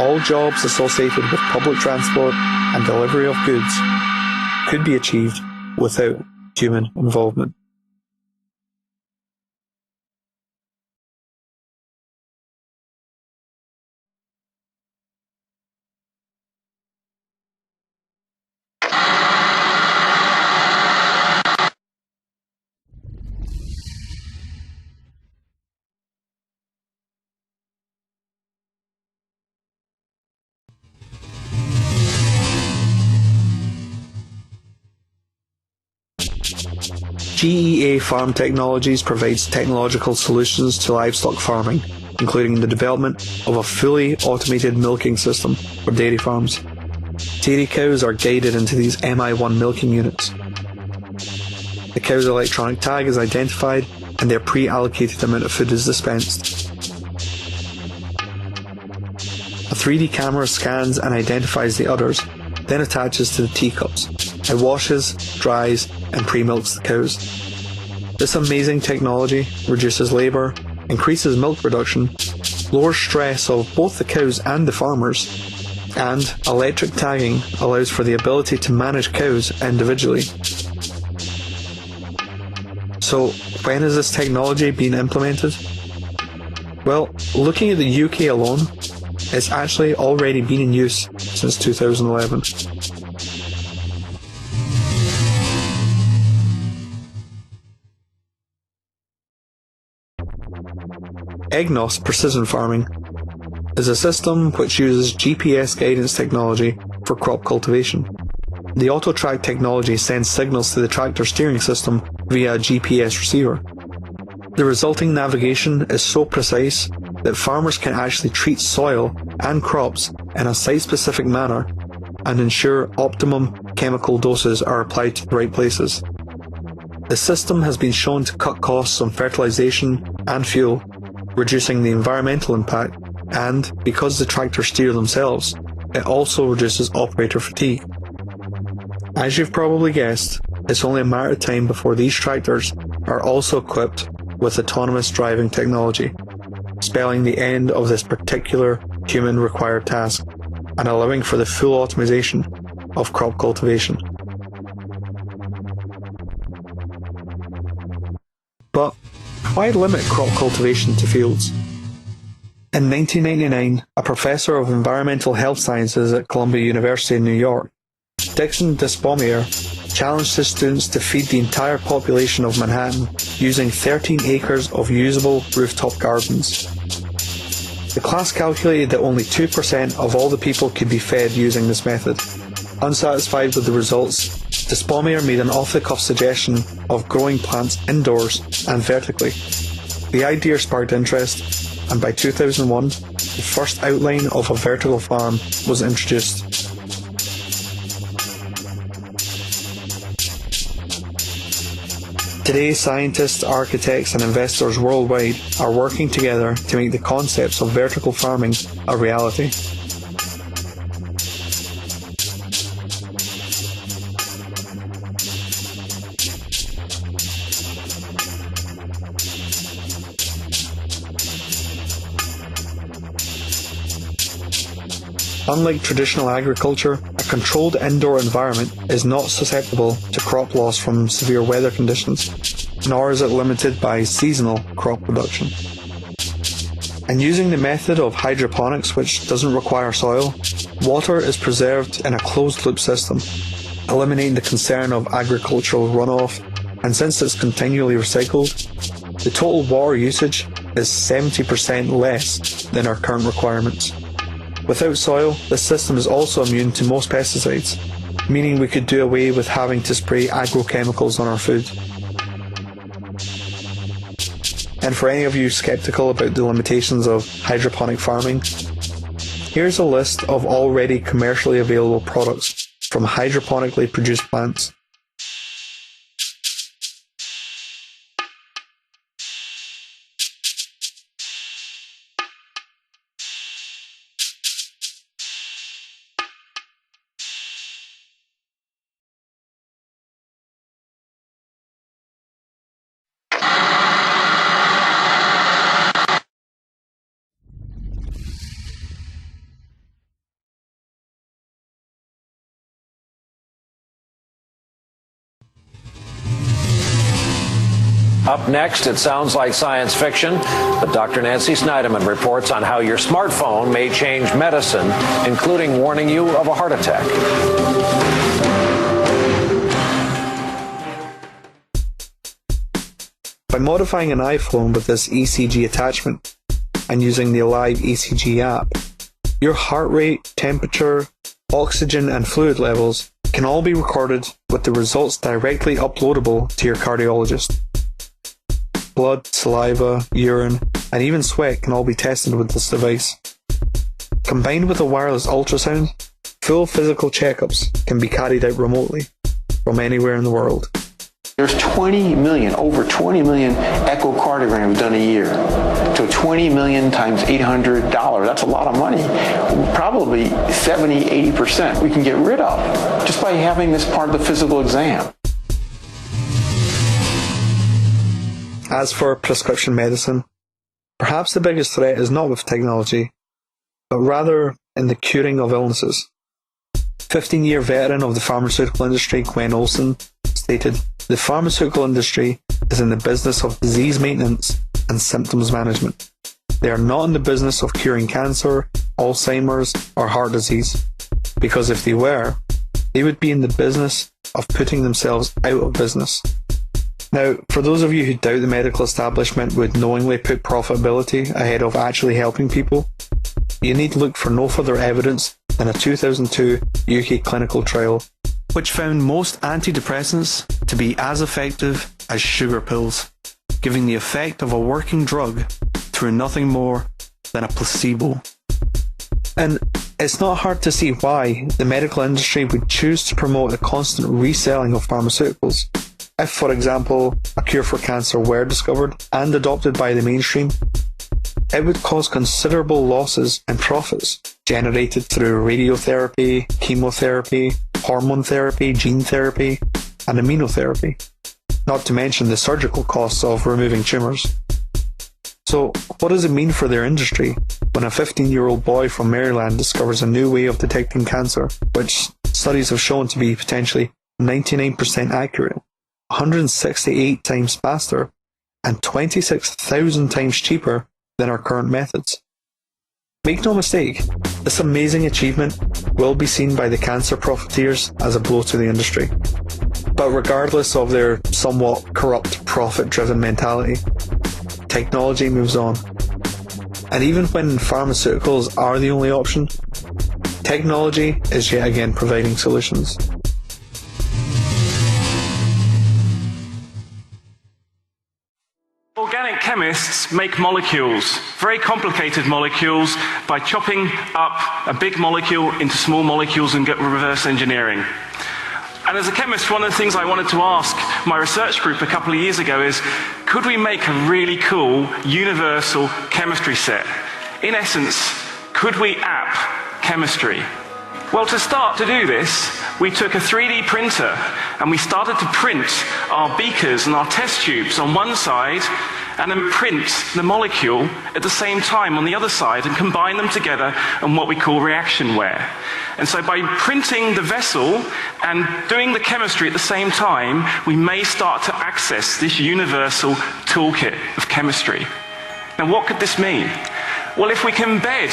all jobs associated with public transport and delivery of goods could be achieved without human involvement. GEA Farm Technologies provides technological solutions to livestock farming, including the development of a fully automated milking system for dairy farms. Dairy cows are guided into these MI1 milking units. The cow's electronic tag is identified and their pre-allocated amount of food is dispensed. A 3D camera scans and identifies the udders, then attaches to the teacups. It washes, dries, and pre-milks the cows. This amazing technology reduces labour, increases milk production, lowers stress of both the cows and the farmers, and electric tagging allows for the ability to manage cows individually. So, when is this technology being implemented? Well, looking at the UK alone, it's actually already been in use since 2011. EGNOS Precision Farming is a system which uses GPS guidance technology for crop cultivation. The auto-track technology sends signals to the tractor steering system via a GPS receiver. The resulting navigation is so precise that farmers can actually treat soil and crops in a site-specific manner and ensure optimum chemical doses are applied to the right places. The system has been shown to cut costs on fertilization and fuel, reducing the environmental impact, and because the tractors steer themselves, it also reduces operator fatigue. As you've probably guessed, it's only a matter of time before these tractors are also equipped with autonomous driving technology, spelling the end of this particular human-required task and allowing for the full automation of crop cultivation. But why limit crop cultivation to fields? In 1999, a professor of environmental health sciences at Columbia University in New York, Dixon Despomier, challenged his students to feed the entire population of Manhattan using 13 acres of usable rooftop gardens. The class calculated that only 2% of all the people could be fed using this method. Unsatisfied with the results, Despomier made an off-the-cuff suggestion of growing plants indoors and vertically. The idea sparked interest, and by 2001, the first outline of a vertical farm was introduced. Today, scientists, architects, and investors worldwide are working together to make the concepts of vertical farming a reality. Unlike traditional agriculture, a controlled indoor environment is not susceptible to crop loss from severe weather conditions, nor is it limited by seasonal crop production. And using the method of hydroponics, which doesn't require soil, water is preserved in a closed-loop system, eliminating the concern of agricultural runoff, and since it's continually recycled, the total water usage is 70% less than our current requirements. Without soil, this system is also immune to most pesticides, meaning we could do away with having to spray agrochemicals on our food. And for any of you skeptical about the limitations of hydroponic farming, here's a list of already commercially available products from hydroponically produced plants. Up next, it sounds like science fiction, but Dr. Nancy Snyderman reports on how your smartphone may change medicine, including warning you of a heart attack. By modifying an iPhone with this ECG attachment and using the Alive ECG app, your heart rate, temperature, oxygen and fluid levels can all be recorded with the results directly uploadable to your cardiologist. Blood, saliva, urine, and even sweat can all be tested with this device. Combined with a wireless ultrasound, full physical checkups can be carried out remotely from anywhere in the world. There's 20 million, over 20 million echocardiograms done a year. So 20 million times $800, that's a lot of money. Probably 70, 80% we can get rid of just by having this part of the physical exam. As for prescription medicine, perhaps the biggest threat is not with technology, but rather in the curing of illnesses. 15-year veteran of the pharmaceutical industry, Gwen Olson, stated, "The pharmaceutical industry is in the business of disease maintenance and symptoms management. They are not in the business of curing cancer, Alzheimer's, or heart disease, because if they were, they would be in the business of putting themselves out of business." Now, for those of you who doubt the medical establishment would knowingly put profitability ahead of actually helping people, you need to look for no further evidence than a 2002 UK clinical trial, which found most antidepressants to be as effective as sugar pills, giving the effect of a working drug through nothing more than a placebo. And It's not hard to see why the medical industry would choose to promote the constant reselling of pharmaceuticals. If, for example, a cure for cancer were discovered and adopted by the mainstream, it would cause considerable losses in profits generated through radiotherapy, chemotherapy, hormone therapy, gene therapy, and immunotherapy, not to mention the surgical costs of removing tumours. So, what does it mean for their industry when a 15-year-old boy from Maryland discovers a new way of detecting cancer, which studies have shown to be potentially 99% accurate, 168 times faster, and 26,000 times cheaper than our current methods? Make no mistake, this amazing achievement will be seen by the cancer profiteers as a blow to the industry. But regardless of their somewhat corrupt, profit-driven mentality, technology moves on. And even when pharmaceuticals are the only option, technology is yet again providing solutions. Organic chemists make molecules, very complicated molecules, by chopping up a big molecule into small molecules and reverse engineering. And as a chemist, one of the things I wanted to ask my research group a couple of years ago is, could we make a really cool universal chemistry set? In essence, could we app chemistry? Well, to start to do this, we took a 3D printer and we started to print our beakers and our test tubes on one side and then print the molecule at the same time on the other side and combine them together in what we call reactionware. And so by printing the vessel and doing the chemistry at the same time, we may start to access this universal toolkit of chemistry. Now, what could this mean? Well, if we can embed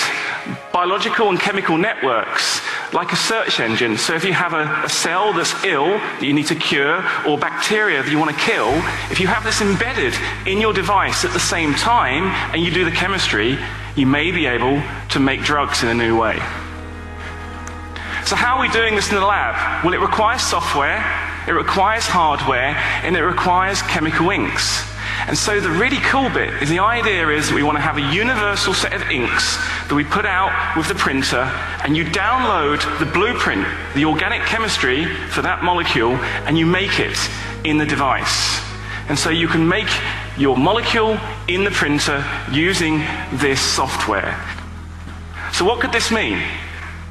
biological and chemical networks like a search engine, so if you have a cell that's ill that you need to cure, or bacteria that you want to kill, if you have this embedded in your device at the same time and you do the chemistry, you may be able to make drugs in a new way. So how are we doing this in the lab? Well, it requires software, it requires hardware, and it requires chemical inks. And so the really cool bit is the idea is that we want to have a universal set of inks that we put out with the printer, and you download the blueprint, the organic chemistry for that molecule, and you make it in the device. And so you can make your molecule in the printer using this software. So what could this mean?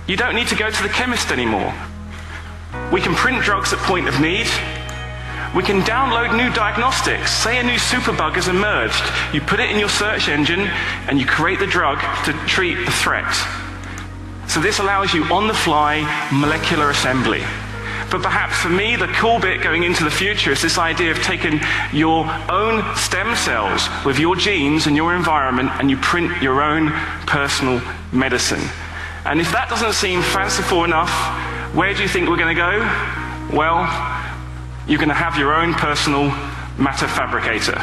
You don't need to go to the chemist anymore. We can print drugs at point of need. We can download new diagnostics. Say a new superbug has emerged. You put it in your search engine and you create the drug to treat the threat. So this allows you on-the-fly molecular assembly. But perhaps for me, the cool bit going into the future is this idea of taking your own stem cells with your genes and your environment, and you print your own personal medicine. And if that doesn't seem fanciful enough, where do you think we're going to go? Well, you're going to have your own personal matter fabricator.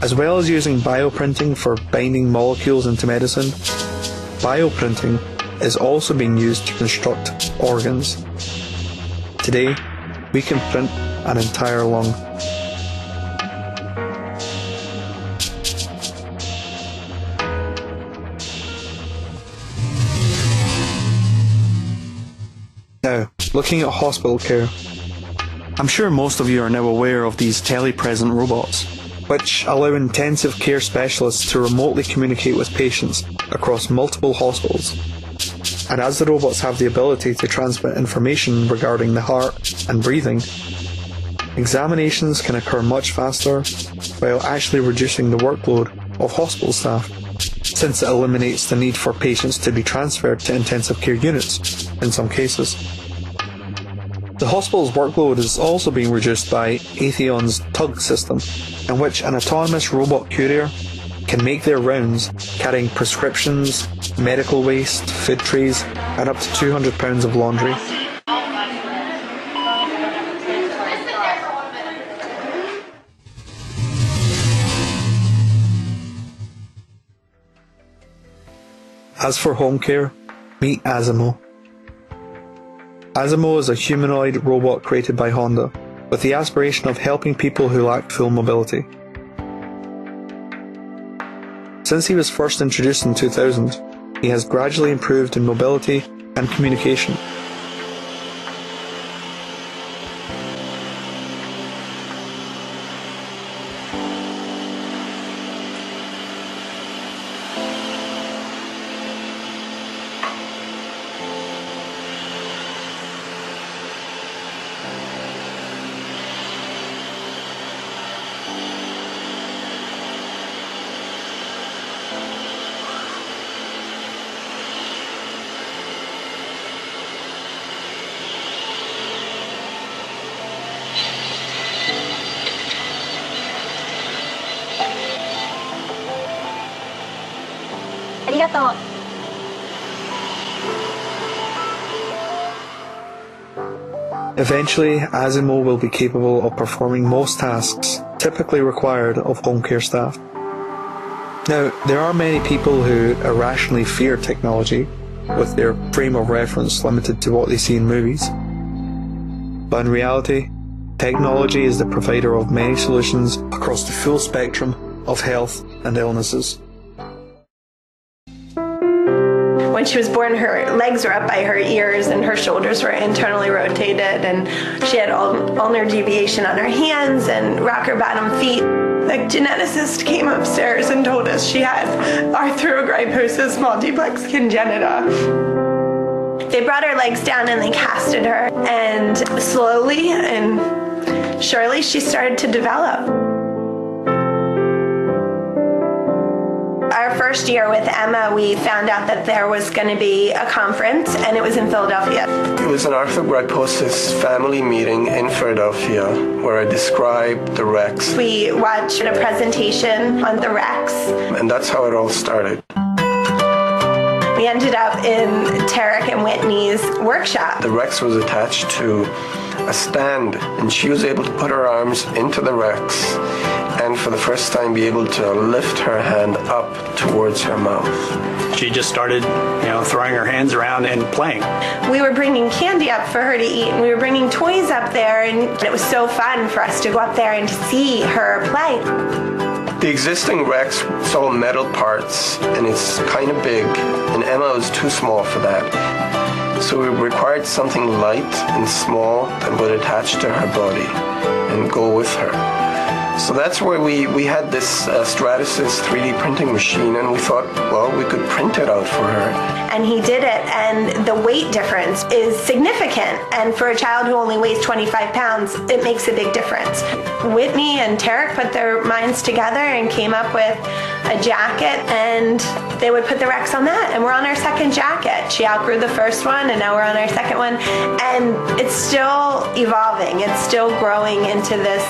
As well as using bioprinting for binding molecules into medicine, bioprinting is also being used to construct organs. Today, we can print an entire lung. Now, looking at hospital care, I'm sure most of you are now aware of these telepresent robots, which allow intensive care specialists to remotely communicate with patients across multiple hospitals. And as the robots have the ability to transmit information regarding the heart and breathing, examinations can occur much faster while actually reducing the workload of hospital staff, since it eliminates the need for patients to be transferred to intensive care units in some cases. The hospital's workload is also being reduced by Aethion's TUG system, in which an autonomous robot courier can make their rounds carrying prescriptions, medical waste, food trays, and up to 200 pounds of laundry. As for home care, meet Asimo. Asimo is a humanoid robot created by Honda, with the aspiration of helping people who lack full mobility. Since he was first introduced in 2000, he has gradually improved in mobility and communication. Eventually, Asimo will be capable of performing most tasks typically required of home care staff. Now, there are many people who irrationally fear technology, with their frame of reference limited to what they see in movies. But in reality, technology is the provider of many solutions across the full spectrum of health and illnesses. When she was born, her legs were up by her ears and her shoulders were internally rotated, and she had ulnar deviation on her hands and rocker bottom feet. The geneticist came upstairs and told us she had arthrogryposis multiplex congenita. They brought her legs down and they casted her, and slowly and surely she started to develop. Our first year with Emma, we found out that there was going to be a conference, and it was in Philadelphia. It was an arthrogryposis family meeting in Philadelphia where I described the Rex. We watched a presentation on the Rex. And that's how it all started. We ended up in Tarek and Whitney's workshop. The Rex was attached to a stand, and she was able to put her arms into the Rex and for the first time be able to lift her hand up towards her mouth. She just started, throwing her hands around and playing. We were bringing candy up for her to eat, and we were bringing toys up there, and it was so fun for us to go up there and to see her play. The existing Rex is all metal parts, and it's kind of big, and Emma was too small for that. So we required something light and small that would attach to her body and go with her. So that's where we had this Stratasys 3D printing machine, and we thought, well, we could print it out for her. And he did it, and the weight difference is significant. And for a child who only weighs 25 pounds, it makes a big difference. Whitney and Tarek put their minds together and came up with a jacket, and they would put the Rex on that, and we're on our second jacket. She outgrew the first one, and now we're on our second one. And it's still evolving. It's still growing into this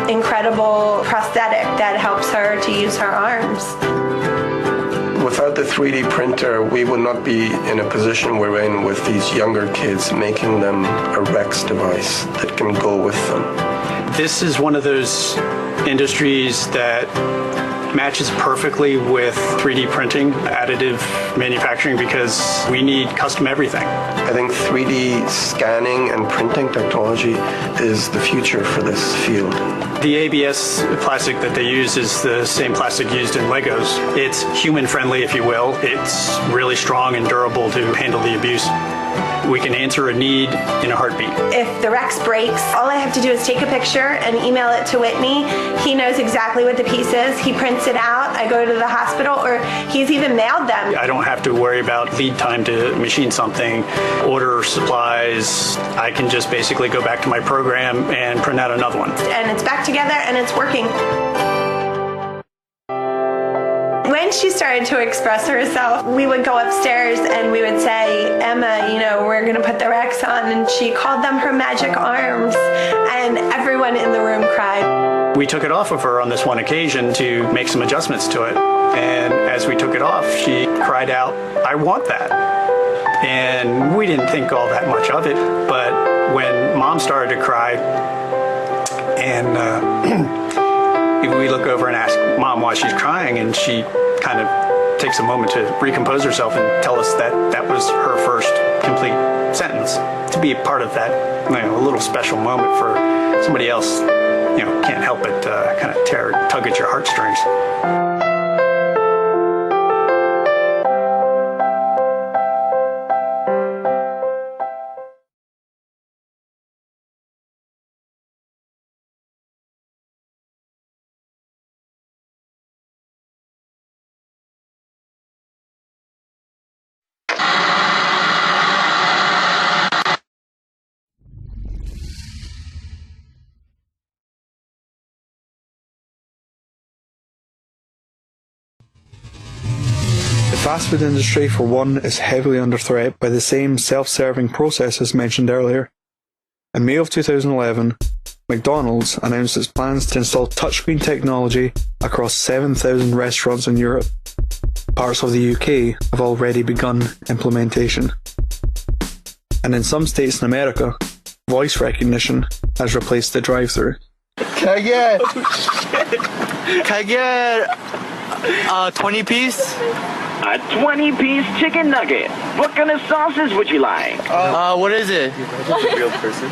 incredible prosthetic that helps her to use her arms. Without the 3D printer, we would not be in a position we're in with these younger kids, making them a Rex device that can go with them. This is one of those industries that matches perfectly with 3D printing, additive manufacturing, because we need custom everything. I think 3D scanning and printing technology is the future for this field. The ABS plastic that they use is the same plastic used in Legos. It's human-friendly, if you will. It's really strong and durable to handle the abuse. We can answer a need in a heartbeat. If the Rex breaks, all I have to do is take a picture and email it to Whitney. He knows exactly what the piece is. He prints it out. I go to the hospital, or he's even mailed them. I don't have to worry about lead time to machine something, order supplies. I can just basically go back to my program and print out another one. And it's back together and it's working. When she started to express herself, we would go upstairs and we would say, Emma, we're going to put the Rex on. And she called them her magic arms. And everyone in the room cried. We took it off of her on this one occasion to make some adjustments to it. And as we took it off, she cried out, I want that. And we didn't think all that much of it. But when Mom started to cry, and we look over and ask Mom why she's crying, and she kind of takes a moment to recompose herself and tell us that that was her first complete sentence. To be a part of that, a little special moment for somebody else, can't help but kind of tug at your heartstrings. fast food industry, for one, is heavily under threat by the same self-serving processes mentioned earlier. In May of 2011, McDonald's announced its plans to install touchscreen technology across 7,000 restaurants in Europe. Parts of the UK have already begun implementation. And in some states in America, voice recognition has replaced the drive-thru. Can I get a 20-piece? A 20-piece chicken nugget. What kind of sauces would you like? What is it? Real person.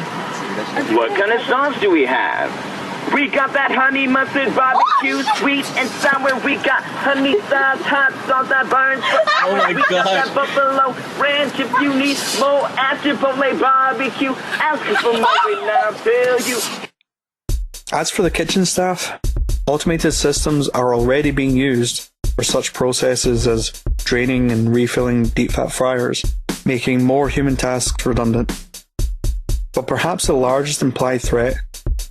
What kind of sauce do we have? We got that honey mustard barbecue, sweet and sour. We got honey sauce, hot sauce that burns. Oh my we got gosh. that buffalo ranch if you need more at Chipotle barbecue. Ask for more and I'll tell you. As for the kitchen staff, automated systems are already being used for such processes as draining and refilling deep fat fryers, making more human tasks redundant. But perhaps the largest implied threat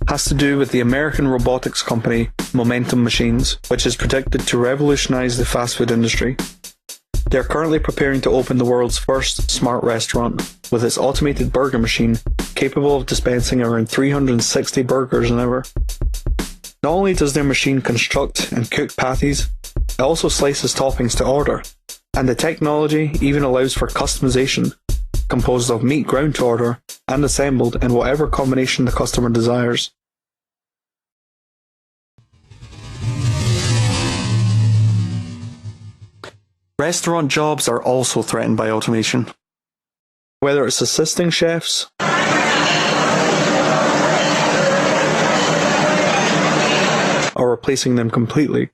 has to do with the American robotics company Momentum Machines, which is predicted to revolutionize the fast food industry. They are currently preparing to open the world's first smart restaurant, with its automated burger machine capable of dispensing around 360 burgers an hour. Not only does their machine construct and cook patties, it also slices toppings to order, and the technology even allows for customization, composed of meat ground to order and assembled in whatever combination the customer desires. Restaurant jobs are also threatened by automation. Whether it's assisting chefs, or replacing them completely.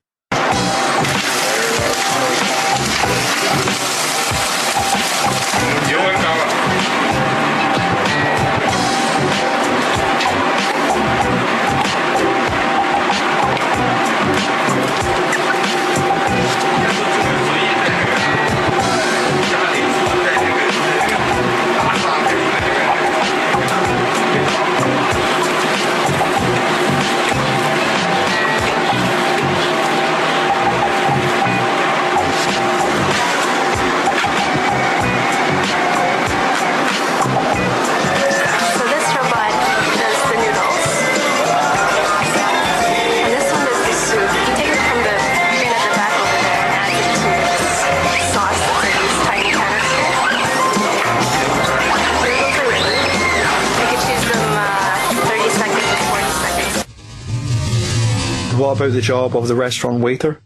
What about the job of the restaurant waiter?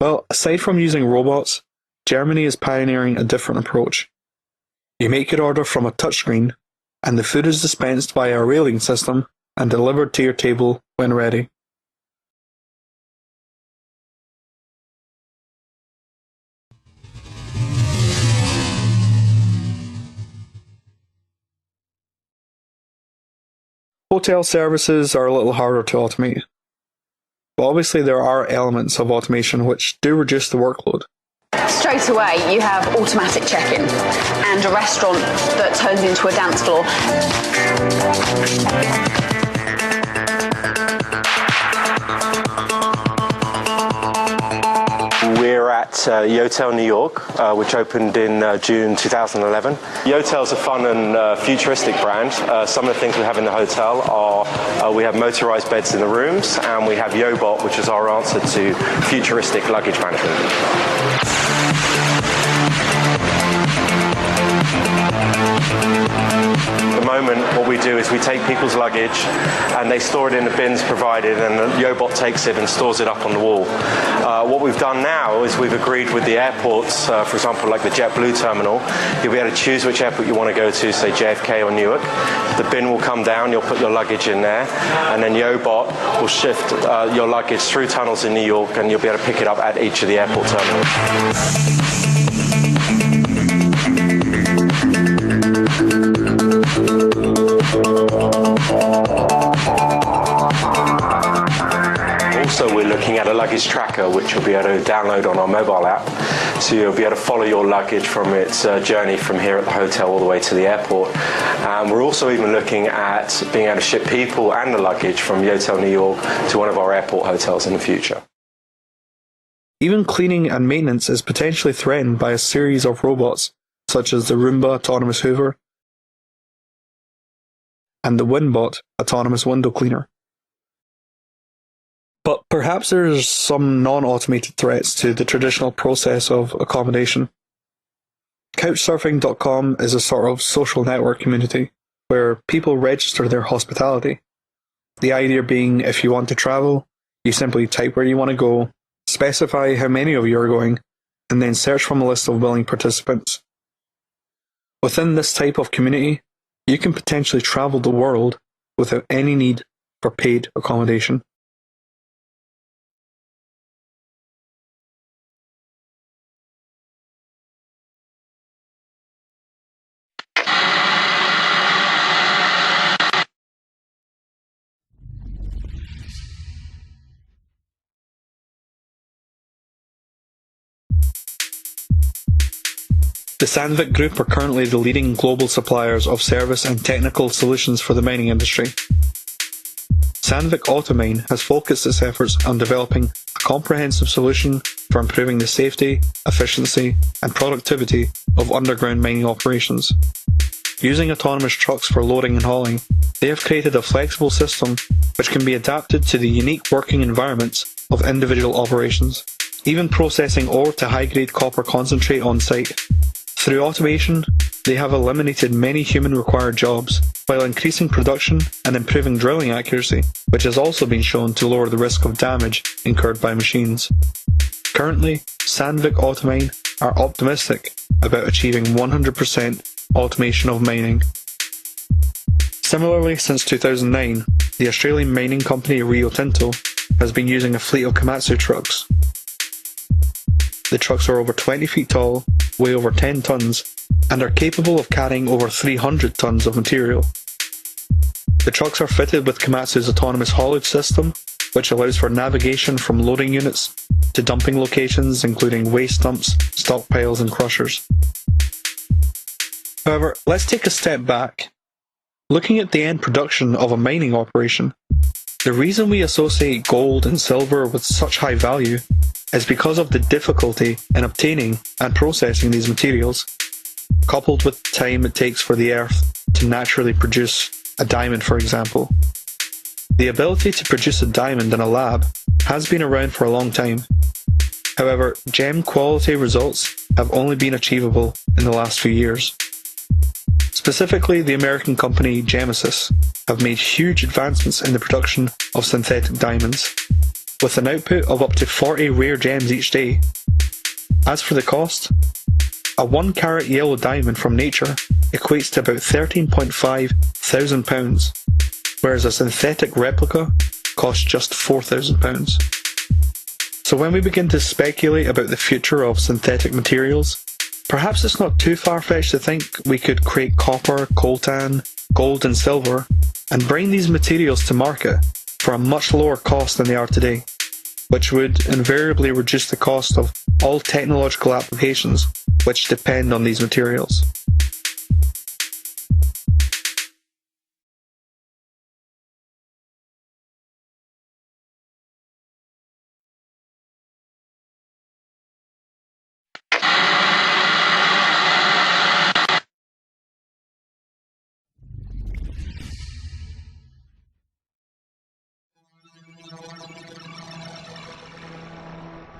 Well, aside from using robots, Germany is pioneering a different approach. You make your order from a touchscreen, and the food is dispensed via a railing system and delivered to your table when ready. Hotel services are a little harder to automate. But obviously there are elements of automation which do reduce the workload. Straight away you have automatic check-in and a restaurant that turns into a dance floor. We're at Yotel New York, which opened in June 2011. Yotel's a fun and futuristic brand. Some of the things we have in the hotel are we have motorized beds in the rooms, and we have Yobot, which is our answer to futuristic luggage management. At the moment, what we do is we take people's luggage and they store it in the bins provided, and the Yobot takes it and stores it up on the wall. What we've done now is we've agreed with the airports, for example, like the JetBlue terminal, you'll be able to choose which airport you want to go to, say JFK or Newark. The bin will come down, you'll put your luggage in there, and then Yobot will shift your luggage through tunnels in New York, and you'll be able to pick it up at each of the airport terminals. Also, we're looking at a luggage tracker, which you'll be able to download on our mobile app. So you'll be able to follow your luggage from its journey from here at the hotel all the way to the airport. We're also even looking at being able to ship people and the luggage from Yotel New York to one of our airport hotels in the future. Even cleaning and maintenance is potentially threatened by a series of robots, such as the Roomba autonomous hoover and the Winbot autonomous window cleaner. But perhaps there's some non-automated threats to the traditional process of accommodation. Couchsurfing.com is a sort of social network community where people register their hospitality. The idea being, if you want to travel, you simply type where you want to go, specify how many of you are going, and then search from a list of willing participants. Within this type of community, you can potentially travel the world without any need for paid accommodation. The Sandvik Group are currently the leading global suppliers of service and technical solutions for the mining industry. Sandvik Automine has focused its efforts on developing a comprehensive solution for improving the safety, efficiency, and productivity of underground mining operations. Using autonomous trucks for loading and hauling, they have created a flexible system which can be adapted to the unique working environments of individual operations, even processing ore to high-grade copper concentrate on site. Through automation, they have eliminated many human-required jobs, while increasing production and improving drilling accuracy, which has also been shown to lower the risk of damage incurred by machines. Currently, Sandvik Automine are optimistic about achieving 100% automation of mining. Similarly, since 2009, the Australian mining company Rio Tinto has been using a fleet of Komatsu trucks. The trucks are over 20 feet tall, weigh over 10 tons, and are capable of carrying over 300 tons of material. The trucks are fitted with Komatsu's autonomous haulage system, which allows for navigation from loading units to dumping locations including waste dumps, stockpiles and crushers. However, let's take a step back. Looking at the end production of a mining operation, the reason we associate gold and silver with such high value is because of the difficulty in obtaining and processing these materials, coupled with the time it takes for the earth to naturally produce a diamond, for example. The ability to produce a diamond in a lab has been around for a long time. However, gem quality results have only been achievable in the last few years. Specifically, the American company Gemesis have made huge advancements in the production of synthetic diamonds, with an output of up to 40 rare gems each day. As for the cost, a 1 carat yellow diamond from nature equates to about £13.5 thousand, whereas a synthetic replica costs just £4,000. So when we begin to speculate about the future of synthetic materials, perhaps it's not too far-fetched to think we could create copper, coltan, gold and silver, and bring these materials to market for a much lower cost than they are today, which would invariably reduce the cost of all technological applications which depend on these materials.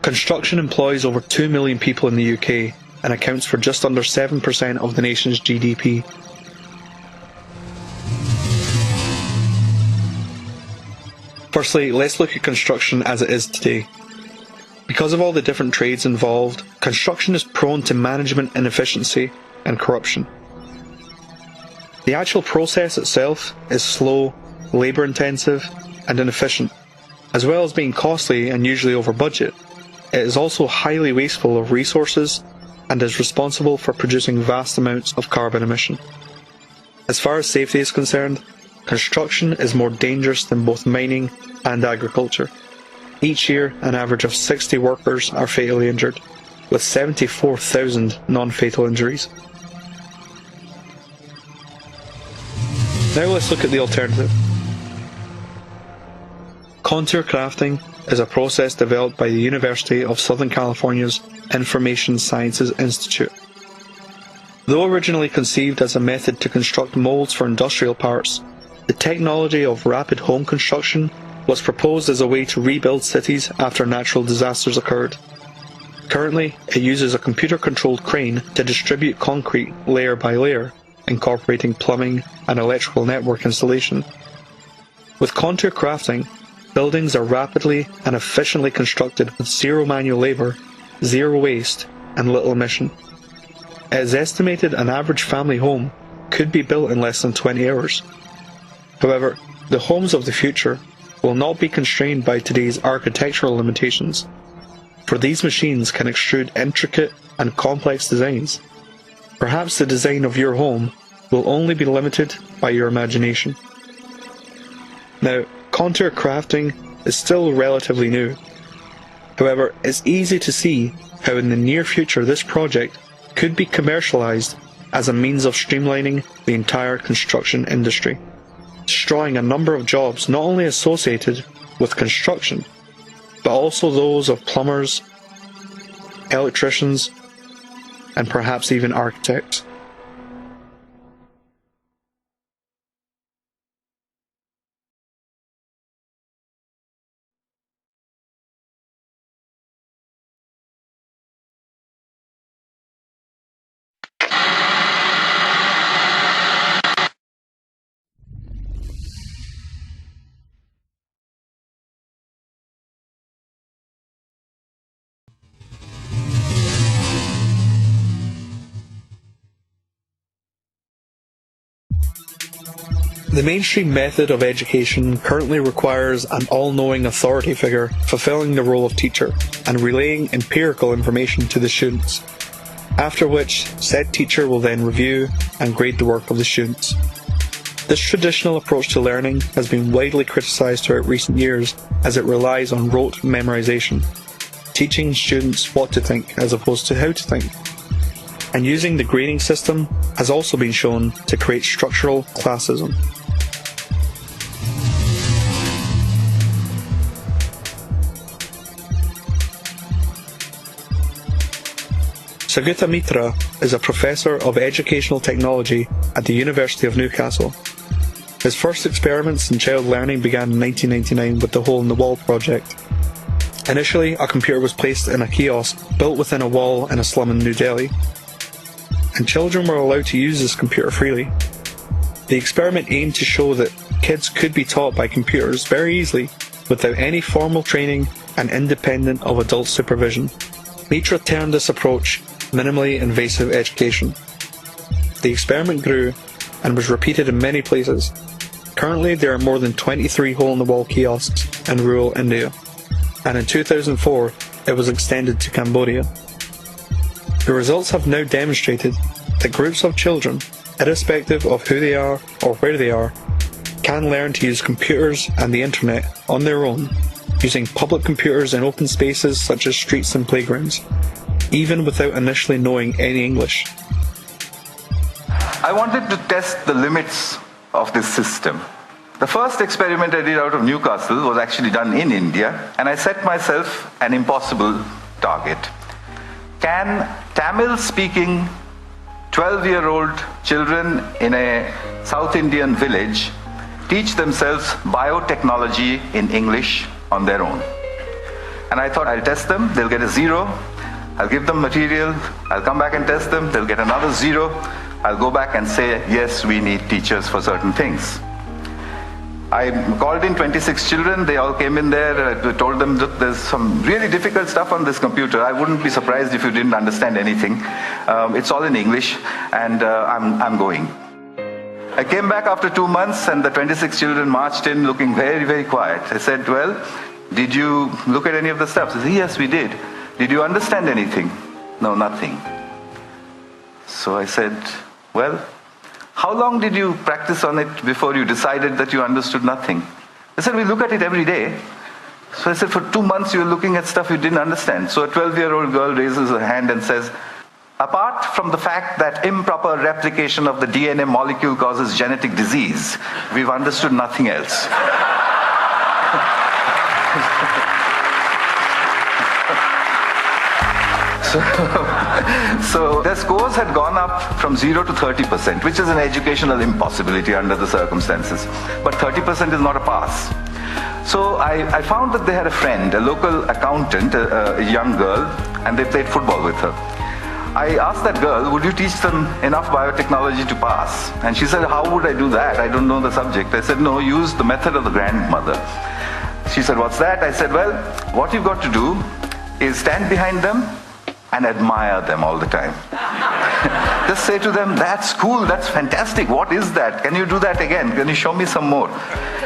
Construction employs over 2 million people in the UK and accounts for just under 7% of the nation's GDP. Firstly, let's look at construction as it is today. Because of all the different trades involved, construction is prone to management inefficiency and corruption. The actual process itself is slow, labour-intensive and inefficient, as well as being costly and usually over budget. It is also highly wasteful of resources and is responsible for producing vast amounts of carbon emission. As far as safety is concerned, construction is more dangerous than both mining and agriculture. Each year, an average of 60 workers are fatally injured, with 74,000 non-fatal injuries. Now let's look at the alternative. Contour crafting is a process developed by the University of Southern California's Information Sciences Institute. Though originally conceived as a method to construct molds for industrial parts, the technology of rapid home construction was proposed as a way to rebuild cities after natural disasters occurred. Currently, it uses a computer-controlled crane to distribute concrete layer by layer, incorporating plumbing and electrical network installation. With contour crafting, buildings are rapidly and efficiently constructed with zero manual labour, zero waste, and little emission. It is estimated an average family home could be built in less than 20 hours. However, the homes of the future will not be constrained by today's architectural limitations, for these machines can extrude intricate and complex designs. Perhaps the design of your home will only be limited by your imagination. Now, contour crafting is still relatively new. However, it's easy to see how in the near future this project could be commercialized as a means of streamlining the entire construction industry, destroying a number of jobs not only associated with construction, but also those of plumbers, electricians, and perhaps even architects. The mainstream method of education currently requires an all-knowing authority figure fulfilling the role of teacher and relaying empirical information to the students, after which said teacher will then review and grade the work of the students. This traditional approach to learning has been widely criticised throughout recent years as it relies on rote memorisation, teaching students what to think as opposed to how to think. And using the grading system has also been shown to create structural classism. Sagutha Mitra is a professor of educational technology at the University of Newcastle. His first experiments in child learning began in 1999 with the Hole in the Wall project. Initially, a computer was placed in a kiosk built within a wall in a slum in New Delhi, and children were allowed to use this computer freely. The experiment aimed to show that kids could be taught by computers very easily without any formal training and independent of adult supervision. Mitra termed this approach minimally invasive education. The experiment grew and was repeated in many places. Currently, there are more than 23 hole-in-the-wall kiosks in rural India, and in 2004 it was extended to Cambodia. The results have now demonstrated that groups of children, irrespective of who they are or where they are, can learn to use computers and the internet on their own, using public computers in open spaces such as streets and playgrounds, even without initially knowing any English. I wanted to test the limits of this system. The first experiment I did out of Newcastle was actually done in India, and I set myself an impossible target. Can Tamil-speaking 12-year-old children in a South Indian village teach themselves biotechnology in English on their own? And I thought, I'll test them, they'll get a 0, I'll give them material, I'll come back and test them, they'll get another 0, I'll go back and say, yes, we need teachers for certain things. I called in 26 children, they all came in there, I told them that there's some really difficult stuff on this computer. I wouldn't be surprised if you didn't understand anything. It's all in English, and I'm going. I came back after 2 months, and the 26 children marched in looking very, very quiet. I said, well, did you look at any of the stuff? They said, yes, we did. Did you understand anything? No, nothing. So I said, well, how long did you practice on it before you decided that you understood nothing? They said, we look at it every day. So I said, for 2 months you were looking at stuff you didn't understand. So a 12-year-old girl raises her hand and says, apart from the fact that improper replication of the DNA molecule causes genetic disease, we've understood nothing else. So their scores had gone up from 0 to 30%, which is an educational impossibility under the circumstances. But 30% is not a pass. So I found that they had a friend, a local accountant, a young girl, and they played football with her. I asked that girl, would you teach them enough biotechnology to pass? And she said, how would I do that? I don't know the subject. I said, no, use the method of the grandmother. She said, what's that? I said, well, what you've got to do is stand behind them and admire them all the time. Just say to them, that's cool, that's fantastic, what is that? Can you do that again? Can you show me some more?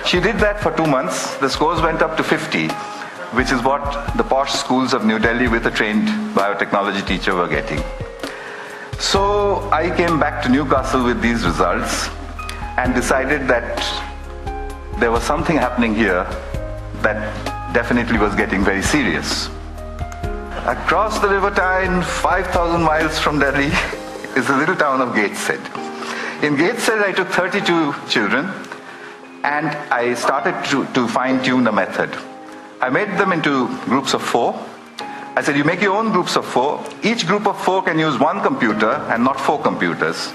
She did that for 2 months. The scores went up to 50, which is what the posh schools of New Delhi with a trained biotechnology teacher were getting. So I came back to Newcastle with these results and decided that there was something happening here that definitely was getting very serious. Across the River Tyne, 5,000 miles from Delhi, is the little town of Gateshead. In Gateshead, I took 32 children and I started to fine-tune a method. I made them into groups of 4. I said, you make your own groups of 4. Each group of 4 can use 1 computer and not 4 computers.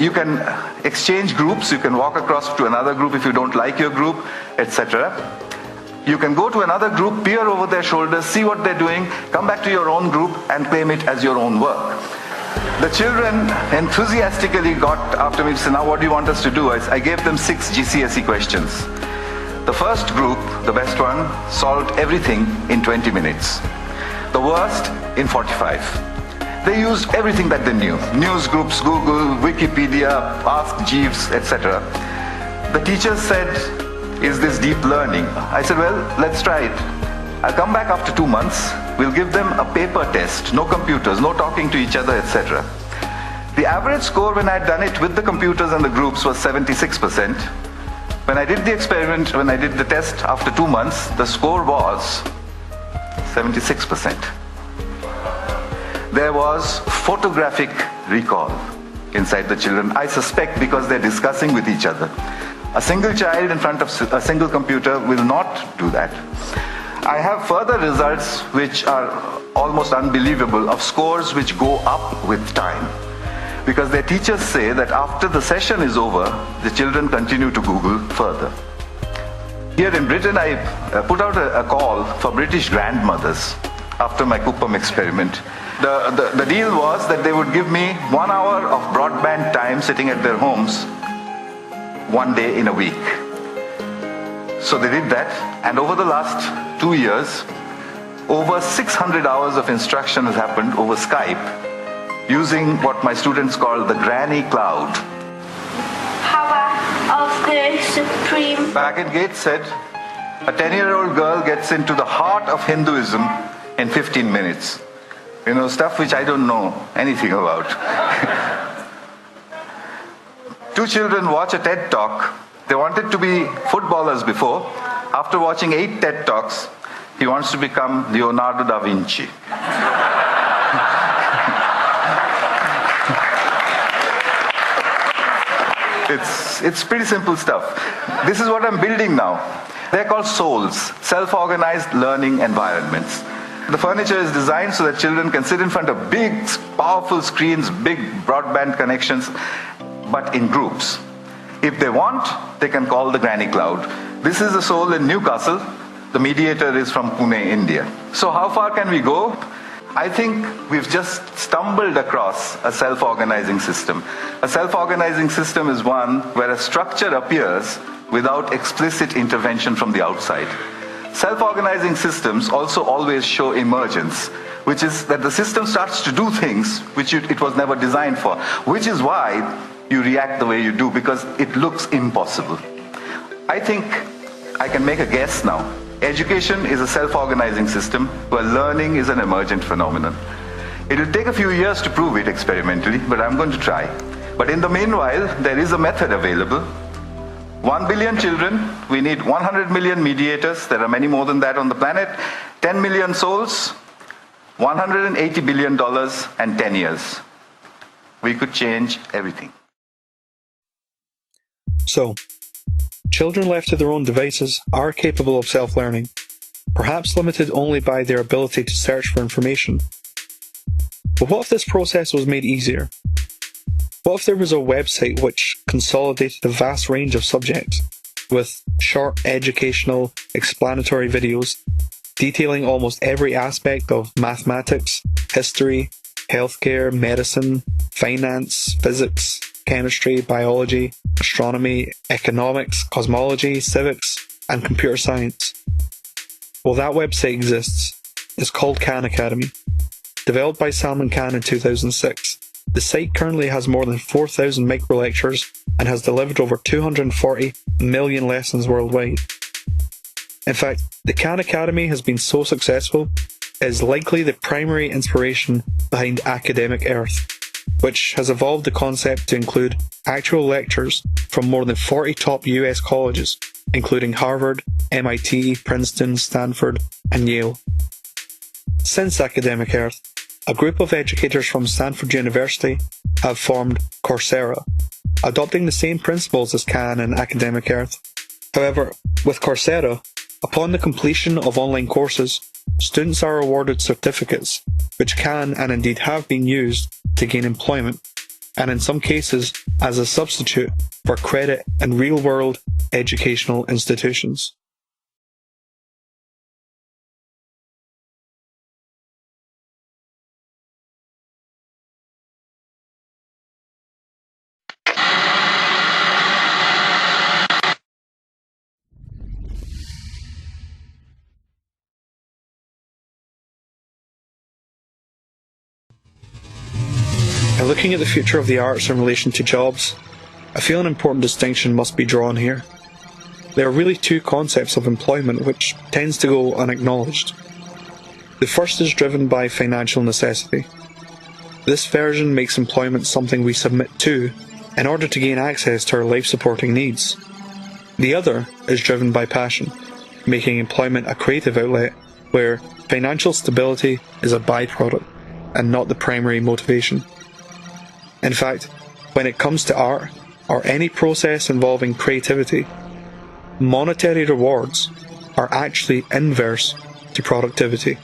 You can exchange groups, you can walk across to another group if you don't like your group, etc. You can go to another group, peer over their shoulders, see what they're doing, come back to your own group and claim it as your own work. The children enthusiastically got after me to say, now what do you want us to do? I gave them 6 GCSE questions. The first group, the best one, solved everything in 20 minutes. The worst, in 45. They used everything that they knew. News groups, Google, Wikipedia, Ask Jeeves, etc. The teachers said, is this deep learning? I said, well, let's try it. I'll come back after 2 months. We'll give them a paper test, no computers, no talking to each other, etc. The average score when I'd done it with the computers and the groups was 76%. When I did the experiment, when I did the test after 2 months, the score was 76%. There was photographic recall inside the children, I suspect because they're discussing with each other. A single child in front of a single computer will not do that. I have further results which are almost unbelievable of scores which go up with time. Because their teachers say that after the session is over, the children continue to Google further. Here in Britain, I put out a call for British grandmothers after my Kuppam experiment. The deal was that they would give me 1 hour of broadband time sitting at their homes 1 day in a week. So they did that, and over the last 2 years, over 600 hours of instruction has happened over Skype using what my students call the granny cloud. Power of the Supreme. Back in Gateshead, a 10-year-old girl gets into the heart of Hinduism in 15 minutes. You know, stuff which I don't know anything about. 2 children watch a TED Talk. They wanted to be footballers before. After watching 8 TED Talks, he wants to become Leonardo da Vinci. It's pretty simple stuff. This is what I'm building now. They're called souls, self-organized learning environments. The furniture is designed so that children can sit in front of big, powerful screens, big broadband connections, but in groups. If they want, they can call the granny cloud. This is a soul in Newcastle. The mediator is from Pune, India. So how far can we go? I think we've just stumbled across a self-organizing system. A self-organizing system is one where a structure appears without explicit intervention from the outside. Self-organizing systems also always show emergence, which is that the system starts to do things which it was never designed for, which is why you react the way you do, because it looks impossible. I think I can make a guess now. Education is a self-organizing system where learning is an emergent phenomenon. It will take a few years to prove it experimentally, but I'm going to try. But in the meanwhile, there is a method available. 1 billion children, we need 100 million mediators, there are many more than that on the planet, 10 million souls, $180 billion and 10 years. We could change everything. So, children left to their own devices are capable of self-learning, perhaps limited only by their ability to search for information. But what if this process was made easier? What if there was a website which consolidated a vast range of subjects, with short educational, explanatory videos detailing almost every aspect of mathematics, history, healthcare, medicine, finance, physics, chemistry, biology, astronomy, economics, cosmology, civics, and computer science? Well, that website exists. It's called Khan Academy. Developed by Salman Khan in 2006, the site currently has more than 4,000 micro-lectures and has delivered over 240 million lessons worldwide. In fact, the Khan Academy has been so successful, it is likely the primary inspiration behind Academic Earth, which has evolved the concept to include actual lectures from more than 40 top US colleges, including Harvard, MIT, Princeton, Stanford, and Yale. Since Academic Earth, a group of educators from Stanford University have formed Coursera, adopting the same principles as Khan and Academic Earth. However, with Coursera, upon the completion of online courses, students are awarded certificates, which can and indeed have been used to gain employment, and in some cases as a substitute for credit in real-world educational institutions. And looking at the future of the arts in relation to jobs, I feel an important distinction must be drawn here. There are really two concepts of employment which tends to go unacknowledged. The first is driven by financial necessity. This version makes employment something we submit to in order to gain access to our life-supporting needs. The other is driven by passion, making employment a creative outlet where financial stability is a byproduct and not the primary motivation. In fact, when it comes to art, or any process involving creativity, monetary rewards are actually inverse to productivity.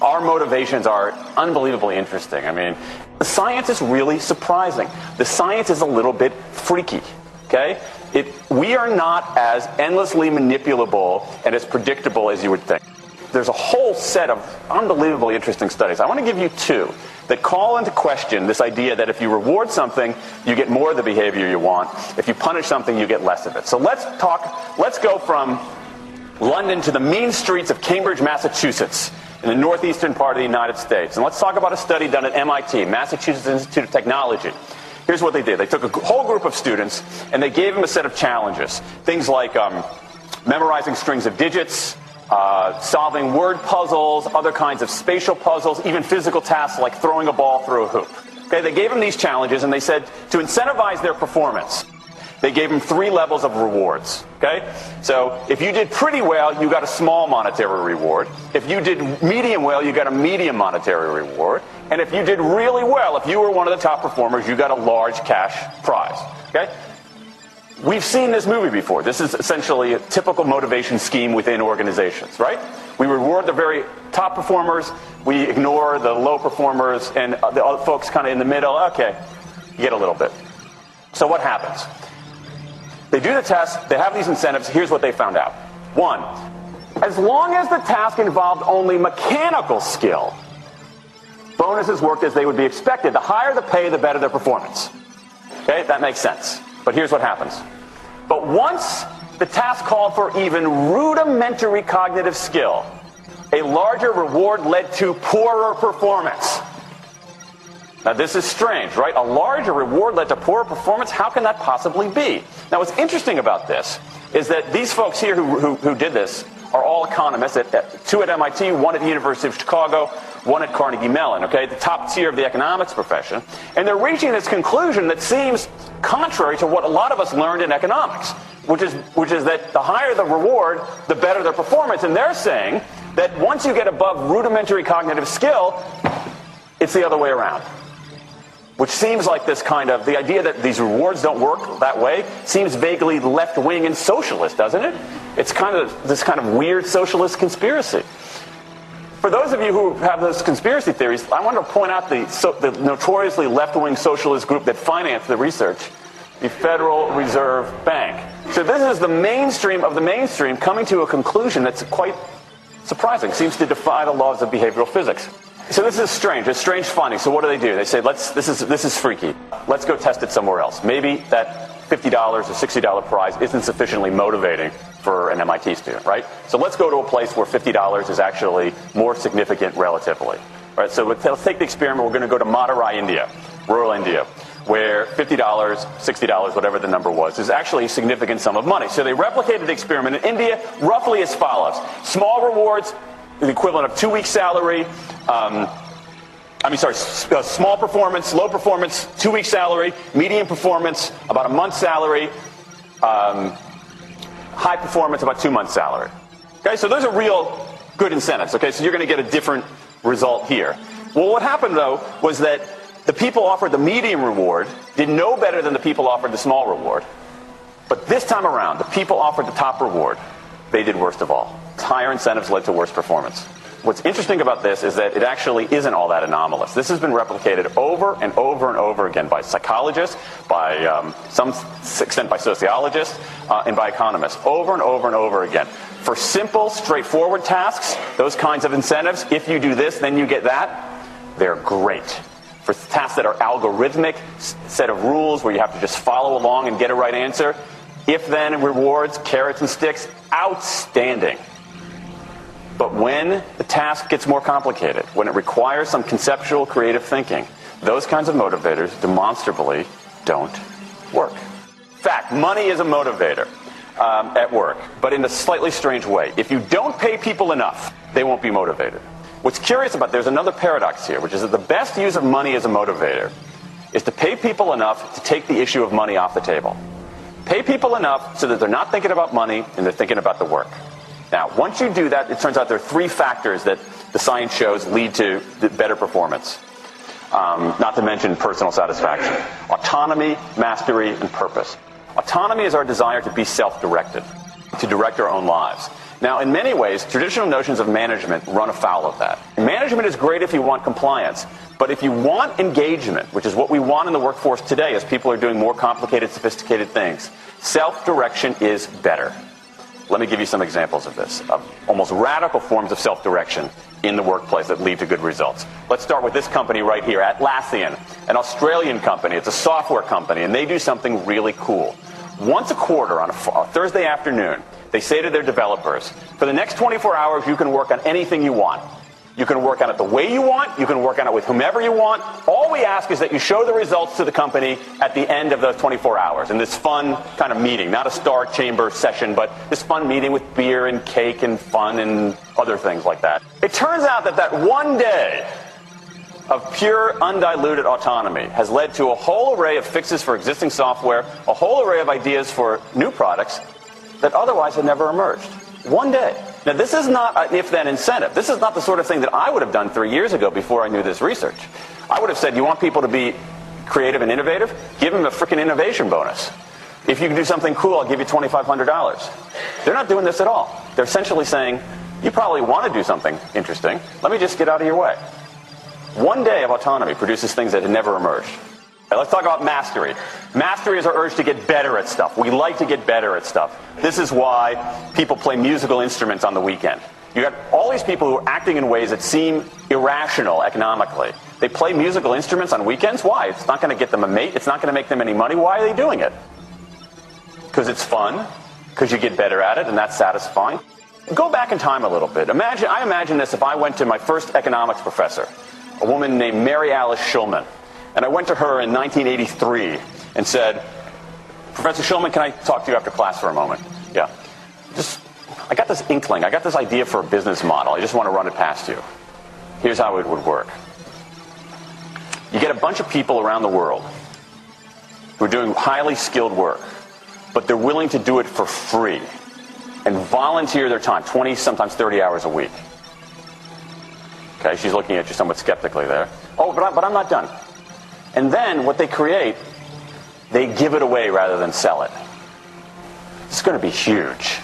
Our motivations are unbelievably interesting. I mean, the science is really surprising. The science is a little bit freaky, okay? We are not as endlessly manipulable and as predictable as you would think. There's a whole set of unbelievably interesting studies. I want to give you two that call into question this idea that if you reward something, you get more of the behavior you want. If you punish something, you get less of it. So let's go from London to the mean streets of Cambridge, Massachusetts, in the northeastern part of the United States. And let's talk about a study done at MIT, Massachusetts Institute of Technology. Here's what they did. They took a whole group of students, and they gave them a set of challenges. Things like memorizing strings of digits, solving word puzzles, other kinds of spatial puzzles, even physical tasks like throwing a ball through a hoop. Okay, they gave them these challenges, and they said to incentivize their performance, they gave them 3 levels of rewards. Okay, so if you did pretty well, you got a small monetary reward. If you did medium well, you got a medium monetary reward. And if you did really well, if you were one of the top performers, you got a large cash prize. Okay. We've seen this movie before. This is essentially a typical motivation scheme within organizations, right? We reward the very top performers, we ignore the low performers, and the other folks kind of in the middle. Okay, you get a little bit. So what happens? They do the test, they have these incentives. Here's what they found out. 1, as long as the task involved only mechanical skill, bonuses worked as they would be expected. The higher the pay, the better their performance. Okay, that makes sense. But here's what happens. But once the task called for even rudimentary cognitive skill, a larger reward led to poorer performance. Now this is strange, right? A larger reward led to poorer performance? How can that possibly be? Now what's interesting about this is that these folks here who did this are all economists, 2 at MIT, 1 at the University of Chicago, 1 at Carnegie Mellon, okay, the top tier of the economics profession. And they're reaching this conclusion that seems contrary to what a lot of us learned in economics, which is that the higher the reward, the better their performance. And they're saying that once you get above rudimentary cognitive skill, it's the other way around. Which seems like this kind of, the idea that these rewards don't work that way seems vaguely left-wing and socialist, doesn't it? It's kind of this kind of weird socialist conspiracy. For those of you who have those conspiracy theories, I want to point out the notoriously left-wing socialist group that financed the research, the Federal Reserve Bank. So this is the mainstream of the mainstream coming to a conclusion that's quite surprising. Seems to defy the laws of behavioral physics. So this is strange. It's strange finding. So what do? They say, this is freaky. Let's go test it somewhere else. Maybe that $50 or $60 prize isn't sufficiently motivating for an MIT student, right? So let's go to a place where $50 is actually more significant relatively. Right? So let's take the experiment. We're going to go to Madurai, India, rural India, where $50, $60, whatever the number was, is actually a significant sum of money. So they replicated the experiment in India roughly as follows. Small rewards, the equivalent of 2 weeks' salary. Small performance, low performance, 2 weeks' salary. Medium performance, about a month's salary. High performance, about 2 months' salary. Okay, so those are real good incentives. Okay, so you're going to get a different result here. Well, what happened, though, was that the people offered the medium reward did no better than the people offered the small reward. But this time around, the people offered the top reward. They did worst of all. Higher incentives led to worse performance. What's interesting about this is that it actually isn't all that anomalous. This has been replicated over and over and over again by psychologists, by some extent by sociologists, and by economists, over and over and over again. For simple, straightforward tasks, those kinds of incentives, if you do this, then you get that, they're great. For tasks that are algorithmic, set of rules where you have to just follow along and get a right answer, if-then rewards, carrots and sticks, outstanding. But when the task gets more complicated, when it requires some conceptual, creative thinking, those kinds of motivators demonstrably don't work. In fact, money is a motivator at work, but in a slightly strange way. If you don't pay people enough, they won't be motivated. What's curious about, there's another paradox here, which is that the best use of money as a motivator is to pay people enough to take the issue of money off the table. Pay people enough so that they're not thinking about money and they're thinking about the work. Now, once you do that, it turns out there are three factors that the science shows lead to better performance. Not to mention personal satisfaction. Autonomy, mastery, and purpose. Autonomy is our desire to be self-directed, to direct our own lives. Now, in many ways, traditional notions of management run afoul of that. Management is great if you want compliance, but if you want engagement, which is what we want in the workforce today as people are doing more complicated, sophisticated things, self-direction is better. Let me give you some examples of this, of almost radical forms of self-direction in the workplace that lead to good results. Let's start with this company right here, Atlassian, an Australian company. It's a software company, and they do something really cool. Once a quarter on a Thursday afternoon, they say to their developers, for the next 24 hours, you can work on anything you want. You can work on it the way you want. You can work on it with whomever you want. All we ask is that you show the results to the company at the end of those 24 hours in this fun kind of meeting, not a star chamber session, but this fun meeting with beer and cake and fun and other things like that. It turns out that that one day of pure, undiluted autonomy has led to a whole array of fixes for existing software, a whole array of ideas for new products that otherwise had never emerged. One day. Now, this is not an if-then incentive. This is not the sort of thing that I would have done 3 years ago before I knew this research. I would have said, you want people to be creative and innovative? Give them a freaking innovation bonus. If you can do something cool, I'll give you $2,500. They're not doing this at all. They're essentially saying, you probably want to do something interesting. Let me just get out of your way. One day of autonomy produces things that had never emerged. Now, let's talk about mastery. Mastery is our urge to get better at stuff. We like to get better at stuff. This is why people play musical instruments on the weekend. You got all these people who are acting in ways that seem irrational economically. They play musical instruments on weekends. Why? It's not going to get them a mate. It's not going to make them any money. Why are they doing it? Because it's fun. Because you get better at it, and that's satisfying. Go back in time a little bit. I imagine this if I went to my first economics professor, a woman named Mary Alice Shulman. And I went to her in 1983 and said, Professor Shulman, can I talk to you after class for a moment? Yeah. I got this inkling. I got this idea for a business model. I just want to run it past you. Here's how it would work. You get a bunch of people around the world who are doing highly skilled work, but they're willing to do it for free and volunteer their time, 20, sometimes 30 hours a week. Okay, she's looking at you somewhat skeptically there. Oh, but I'm not done. And then what they create, they give it away rather than sell it. It's going to be huge.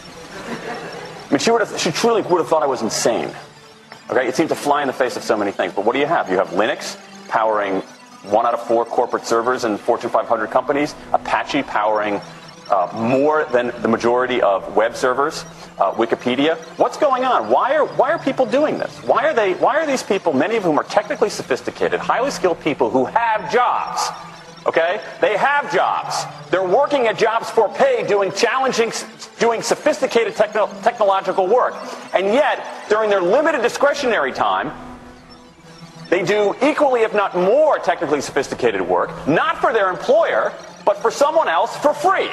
I mean, she truly would have thought I was insane. Okay, it seems to fly in the face of so many things. But what do you have? You have Linux powering 1 out of 4 corporate servers in Fortune 500 companies, Apache powering more than the majority of web servers, Wikipedia. What's going on? Why are people doing this? Why are these people, many of whom are technically sophisticated, highly skilled people who have jobs? Okay? They have jobs. They're working at jobs for pay, doing sophisticated technological work. And yet, during their limited discretionary time, they do equally, if not more, technically sophisticated work, not for their employer, but for someone else for free.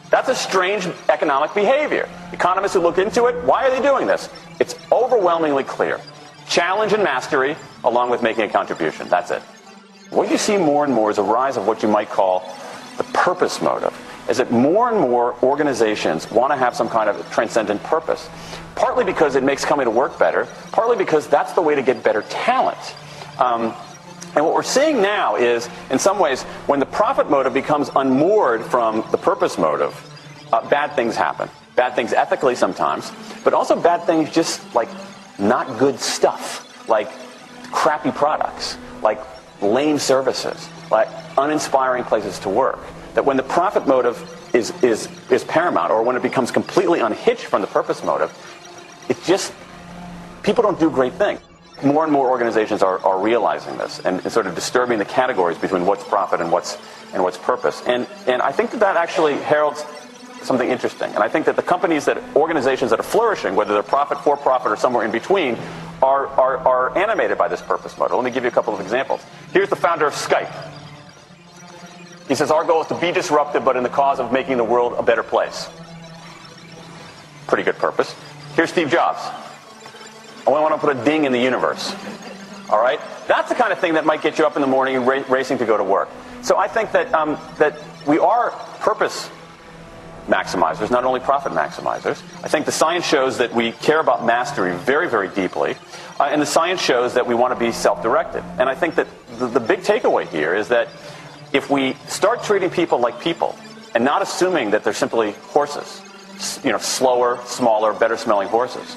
That's a strange economic behavior. Economists who look into it, why are they doing this? It's overwhelmingly clear. Challenge and mastery, along with making a contribution. That's it. What you see more and more is a rise of what you might call the purpose motive, is that more and more organizations want to have some kind of transcendent purpose, partly because it makes coming to work better, partly because that's the way to get better talent. And what we're seeing now is, in some ways, when the profit motive becomes unmoored from the purpose motive, bad things happen. Bad things ethically sometimes, but also bad things just like not good stuff, like crappy products, like lame services, like uninspiring places to work. That when the profit motive is paramount, or when it becomes completely unhitched from the purpose motive, it's just, people don't do great things. More and more organizations are realizing this and sort of disturbing the categories between what's profit and what's purpose. And I think that actually heralds something interesting. And I think that the organizations that are flourishing, whether they're profit, for profit, or somewhere in between, are animated by this purpose model. Let me give you a couple of examples. Here's the founder of Skype. He says, our goal is to be disruptive, but in the cause of making the world a better place. Pretty good purpose. Here's Steve Jobs. I want to put a ding in the universe. All right? That's the kind of thing that might get you up in the morning and racing to go to work. So I think that that we are purpose maximizers, not only profit maximizers. I think the science shows that we care about mastery very, very deeply. And the science shows that we want to be self-directed. And I think that the big takeaway here is that if we start treating people like people and not assuming that they're simply horses, slower, smaller, better-smelling horses,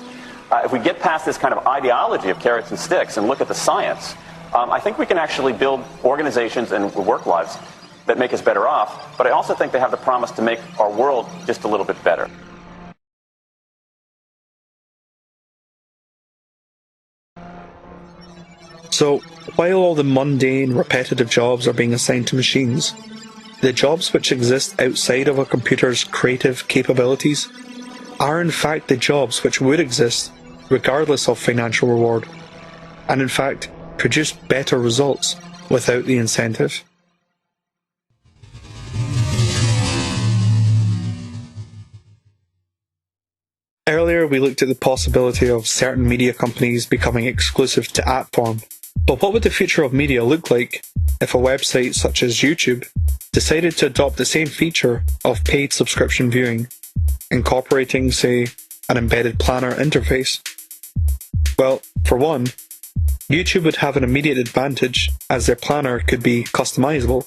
if we get past this kind of ideology of carrots and sticks and look at the science, I think we can actually build organizations and work lives that make us better off, but I also think they have the promise to make our world just a little bit better. So, while all the mundane, repetitive jobs are being assigned to machines, the jobs which exist outside of a computer's creative capabilities are in fact the jobs which would exist regardless of financial reward, and in fact produce better results without the incentive. Earlier we looked at the possibility of certain media companies becoming exclusive to app form. But what would the future of media look like if a website such as YouTube decided to adopt the same feature of paid subscription viewing, incorporating, say, an embedded planner interface? Well, for one, YouTube would have an immediate advantage as their planner could be customizable,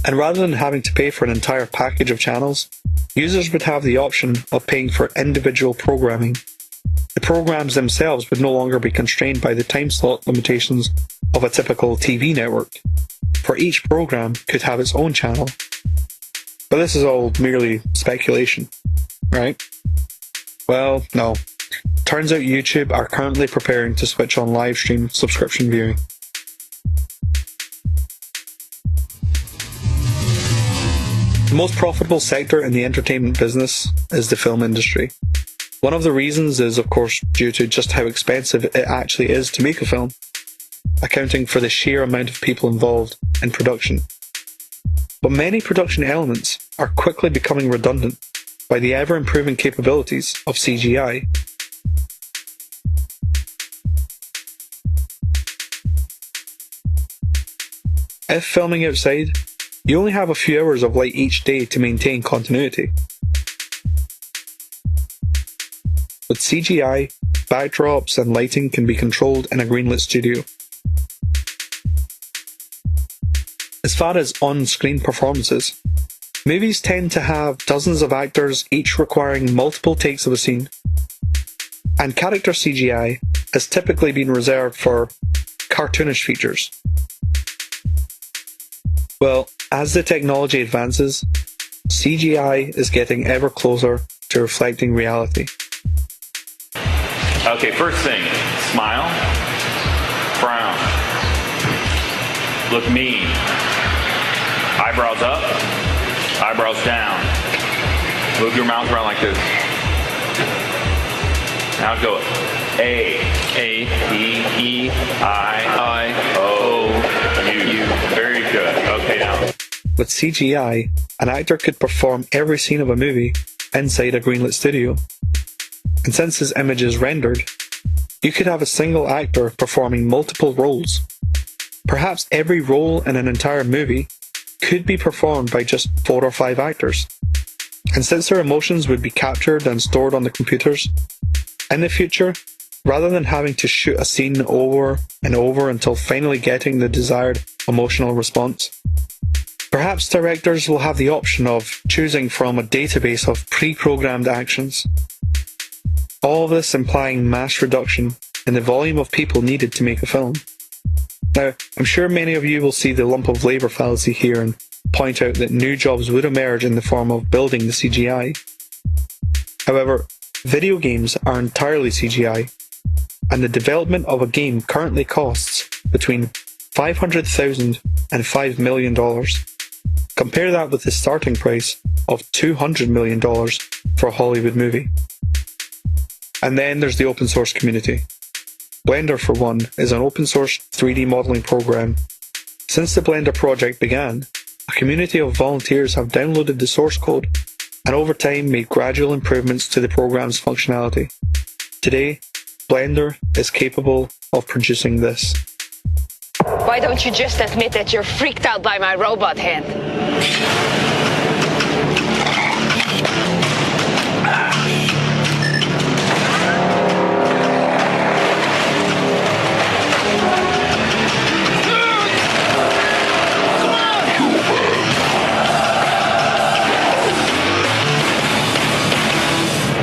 and rather than having to pay for an entire package of channels, users would have the option of paying for individual programming. The programs themselves would no longer be constrained by the time slot limitations of a typical TV network, for each program could have its own channel. But this is all merely speculation, right? Well, no. Turns out YouTube are currently preparing to switch on live stream subscription viewing. The most profitable sector in the entertainment business is the film industry. One of the reasons is, of course, due to just how expensive it actually is to make a film, accounting for the sheer amount of people involved in production. But many production elements are quickly becoming redundant by the ever-improving capabilities of CGI. If filming outside, you only have a few hours of light each day to maintain continuity. With CGI, backdrops and lighting can be controlled in a greenlit studio. As far as on-screen performances, movies tend to have dozens of actors each requiring multiple takes of a scene, and character CGI has typically been reserved for cartoonish features. Well, as the technology advances, CGI is getting ever closer to reflecting reality. Okay, first thing, smile, frown, look mean, eyebrows up, eyebrows down, move your mouth around like this. Now go A, E, I, O, U. Very good. Okay, now. With CGI, an actor could perform every scene of a movie inside a greenlit studio. And since his image is rendered, you could have a single actor performing multiple roles. Perhaps every role in an entire movie could be performed by just 4 or 5 actors. And since their emotions would be captured and stored on the computers, in the future, rather than having to shoot a scene over and over until finally getting the desired emotional response, perhaps directors will have the option of choosing from a database of pre-programmed actions. All of this implying mass reduction in the volume of people needed to make a film. Now, I'm sure many of you will see the lump of labour fallacy here and point out that new jobs would emerge in the form of building the CGI. However, video games are entirely CGI, and the development of a game currently costs between $500,000 and $5 million. Compare that with the starting price of $200 million for a Hollywood movie. And then there's the open source community. Blender, for one, is an open source 3D modeling program. Since the Blender project began, a community of volunteers have downloaded the source code and over time made gradual improvements to the program's functionality. Today, Blender is capable of producing this. Why don't you just admit that you're freaked out by my robot hand?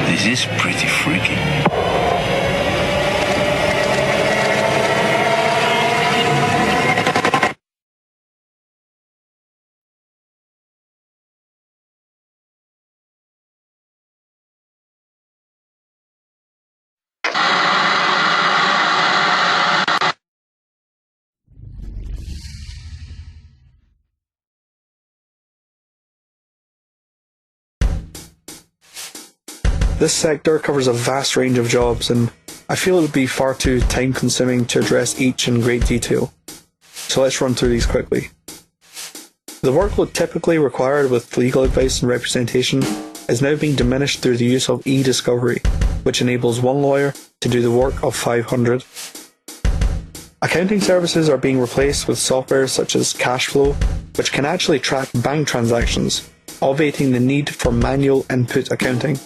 This is pretty freaky. This sector covers a vast range of jobs, and I feel it would be far too time-consuming to address each in great detail. So let's run through these quickly. The workload typically required with legal advice and representation is now being diminished through the use of e-discovery, which enables one lawyer to do the work of 500. Accounting services are being replaced with software such as Cashflow, which can actually track bank transactions, obviating the need for manual input accounting.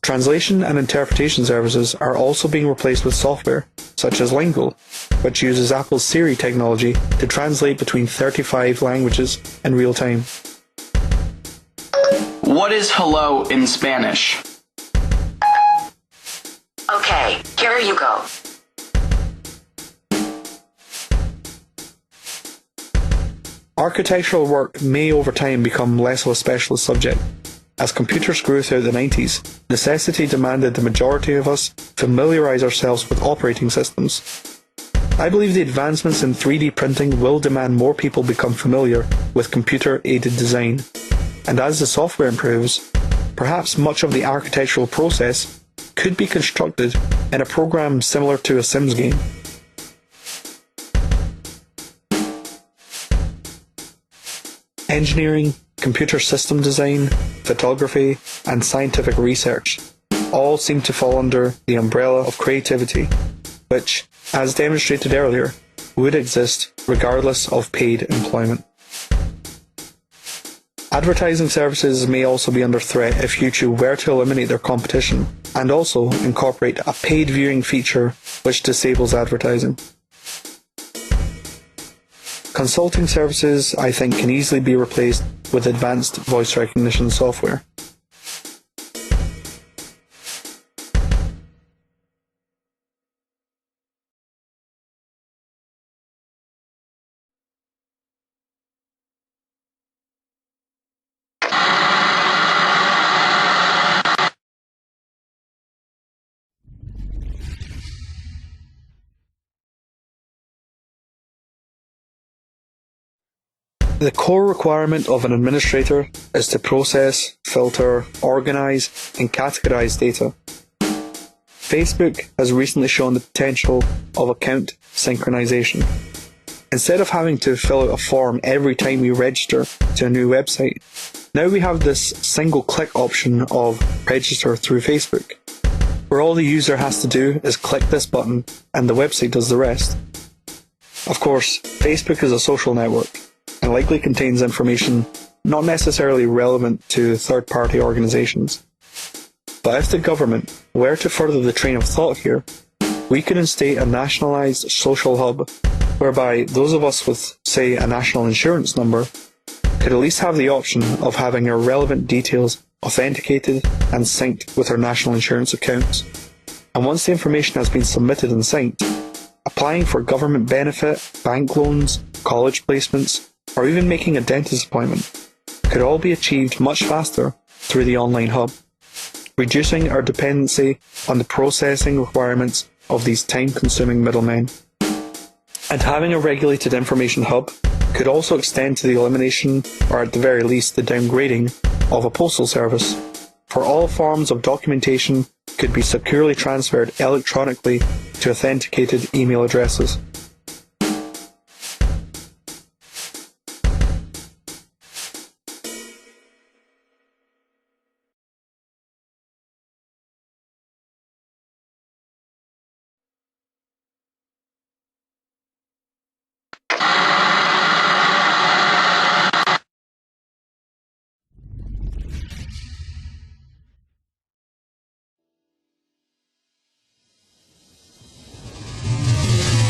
Translation and interpretation services are also being replaced with software, such as Lingo, which uses Apple's Siri technology to translate between 35 languages in real time. What is hello in Spanish? Okay, here you go. Architectural work may over time become less of a specialist subject. As computers grew throughout the 90s, necessity demanded the majority of us familiarise ourselves with operating systems. I believe the advancements in 3D printing will demand more people become familiar with computer-aided design. And as the software improves, perhaps much of the architectural process could be constructed in a program similar to a Sims game. Engineering, computer system design, photography, and scientific research all seem to fall under the umbrella of creativity, which, as demonstrated earlier, would exist regardless of paid employment. Advertising services may also be under threat if YouTube were to eliminate their competition and also incorporate a paid viewing feature which disables advertising. Consulting services, I think, can easily be replaced with advanced voice recognition software. The core requirement of an administrator is to process, filter, organize, and categorize data. Facebook has recently shown the potential of account synchronization. Instead of having to fill out a form every time we register to a new website, now we have this single-click option of register through Facebook, where all the user has to do is click this button and the website does the rest. Of course, Facebook is a social network and likely contains information not necessarily relevant to third-party organizations. But if the government were to further the train of thought here, we could instate a nationalised social hub whereby those of us with, say, a national insurance number could at least have the option of having our relevant details authenticated and synced with our national insurance accounts. And once the information has been submitted and synced, applying for government benefit, bank loans, college placements, or even making a dentist appointment could all be achieved much faster through the online hub, reducing our dependency on the processing requirements of these time-consuming middlemen. And having a regulated information hub could also extend to the elimination, or at the very least the downgrading, of a postal service, for all forms of documentation could be securely transferred electronically to authenticated email addresses.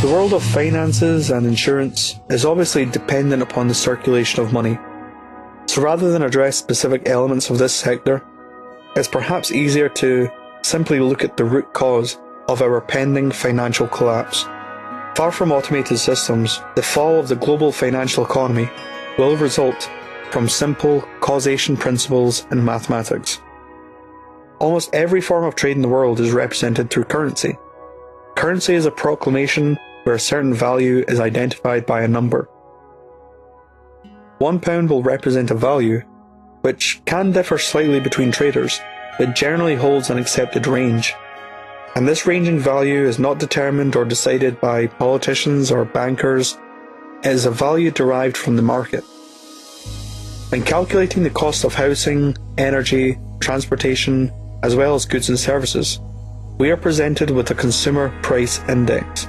The world of finances and insurance is obviously dependent upon the circulation of money. So rather than address specific elements of this sector, it's perhaps easier to simply look at the root cause of our pending financial collapse. Far from automated systems, the fall of the global financial economy will result from simple causation principles in mathematics. Almost every form of trade in the world is represented through currency. Currency is a proclamation where a certain value is identified by a number. £1 will represent a value, which can differ slightly between traders, but generally holds an accepted range. And this ranging value is not determined or decided by politicians or bankers. It is a value derived from the market. When calculating the cost of housing, energy, transportation, as well as goods and services, we are presented with a consumer price index,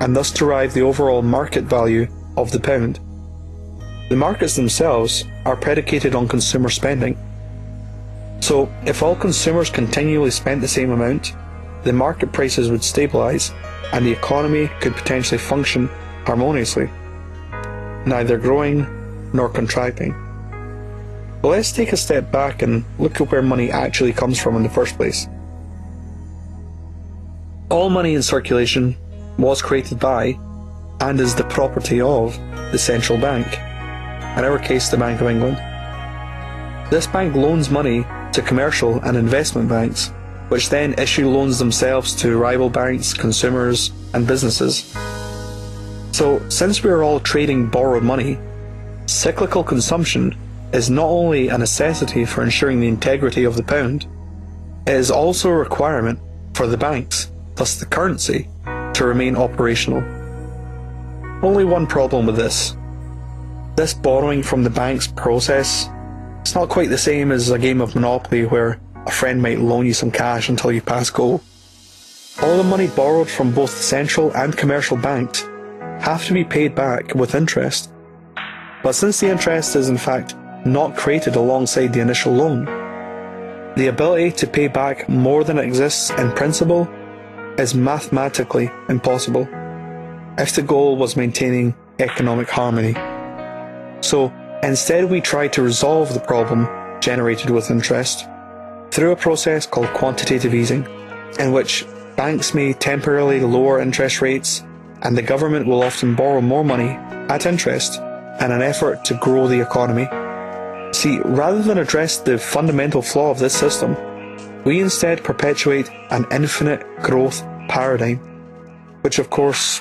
and thus derive the overall market value of the pound. The markets themselves are predicated on consumer spending. So, if all consumers continually spent the same amount, the market prices would stabilise, and the economy could potentially function harmoniously, neither growing nor contracting. But let's take a step back and look at where money actually comes from in the first place. All money in circulation was created by, and is the property of, the central bank, in our case the Bank of England. This bank loans money to commercial and investment banks, which then issue loans themselves to rival banks, consumers, and businesses. So, since we are all trading borrowed money, cyclical consumption is not only a necessity for ensuring the integrity of the pound, it is also a requirement for the banks, thus the currency, to remain operational. Only one problem with this. This borrowing from the bank's process, it's not quite the same as a game of Monopoly where a friend might loan you some cash until you pass go. All the money borrowed from both central and commercial banks have to be paid back with interest. But since the interest is in fact not created alongside the initial loan, the ability to pay back more than exists in principle is mathematically impossible if the goal was maintaining economic harmony. So instead we try to resolve the problem generated with interest through a process called quantitative easing, in which banks may temporarily lower interest rates and the government will often borrow more money at interest in an effort to grow the economy. See, rather than address the fundamental flaw of this system, we instead perpetuate an infinite growth paradigm, which of course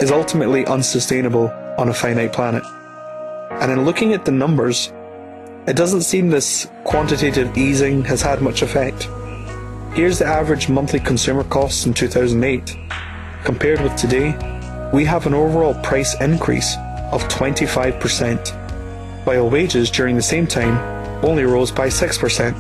is ultimately unsustainable on a finite planet. And in looking at the numbers, it doesn't seem this quantitative easing has had much effect. Here's the average monthly consumer costs in 2008. Compared with today, we have an overall price increase of 25%, while wages during the same time only rose by 6%.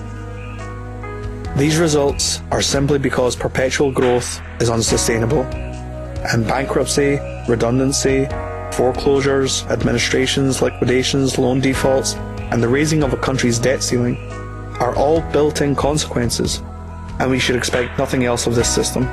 These results are simply because perpetual growth is unsustainable, and bankruptcy, redundancy, foreclosures, administrations, liquidations, loan defaults, and the raising of a country's debt ceiling are all built-in consequences, and we should expect nothing else of this system.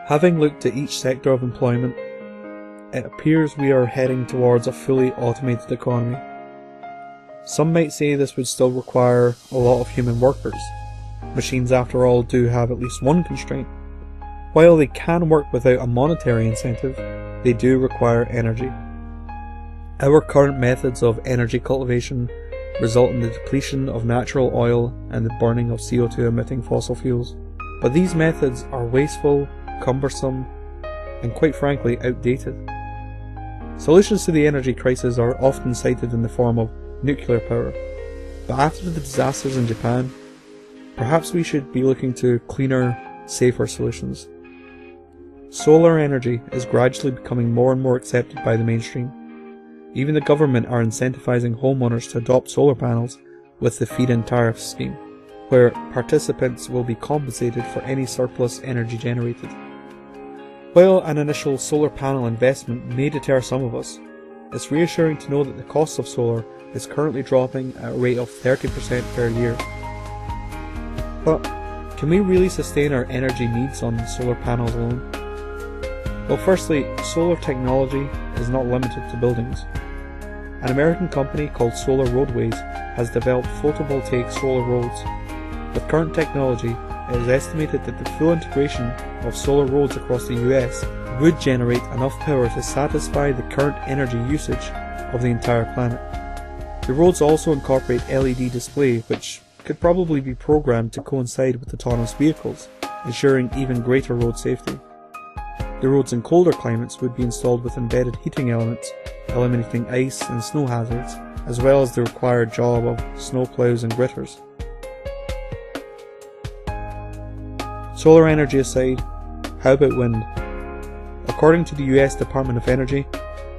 Having looked at each sector of employment, it appears we are heading towards a fully automated economy. Some might say this would still require a lot of human workers. Machines, after all, do have at least one constraint. While they can work without a monetary incentive, they do require energy. Our current methods of energy cultivation result in the depletion of natural oil and the burning of CO2 emitting fossil fuels. But these methods are wasteful, cumbersome, and quite frankly outdated. Solutions to the energy crisis are often cited in the form of nuclear power, but after the disasters in Japan, perhaps we should be looking to cleaner, safer solutions. Solar energy is gradually becoming more and more accepted by the mainstream. Even the government are incentivizing homeowners to adopt solar panels with the feed-in tariff scheme, where participants will be compensated for any surplus energy generated. While an initial solar panel investment may deter some of us, it's reassuring to know that the cost of solar is currently dropping at a rate of 30% per year. But can we really sustain our energy needs on solar panels alone? Well, firstly, solar technology is not limited to buildings. An American company called Solar Roadways has developed photovoltaic solar roads. With current technology, it is estimated that the full integration of solar roads across the US would generate enough power to satisfy the current energy usage of the entire planet. The roads also incorporate LED display, which could probably be programmed to coincide with autonomous vehicles, ensuring even greater road safety. The roads in colder climates would be installed with embedded heating elements, eliminating ice and snow hazards, as well as the required job of snowplows and gritters. Solar energy aside, how about wind? According to the US Department of Energy,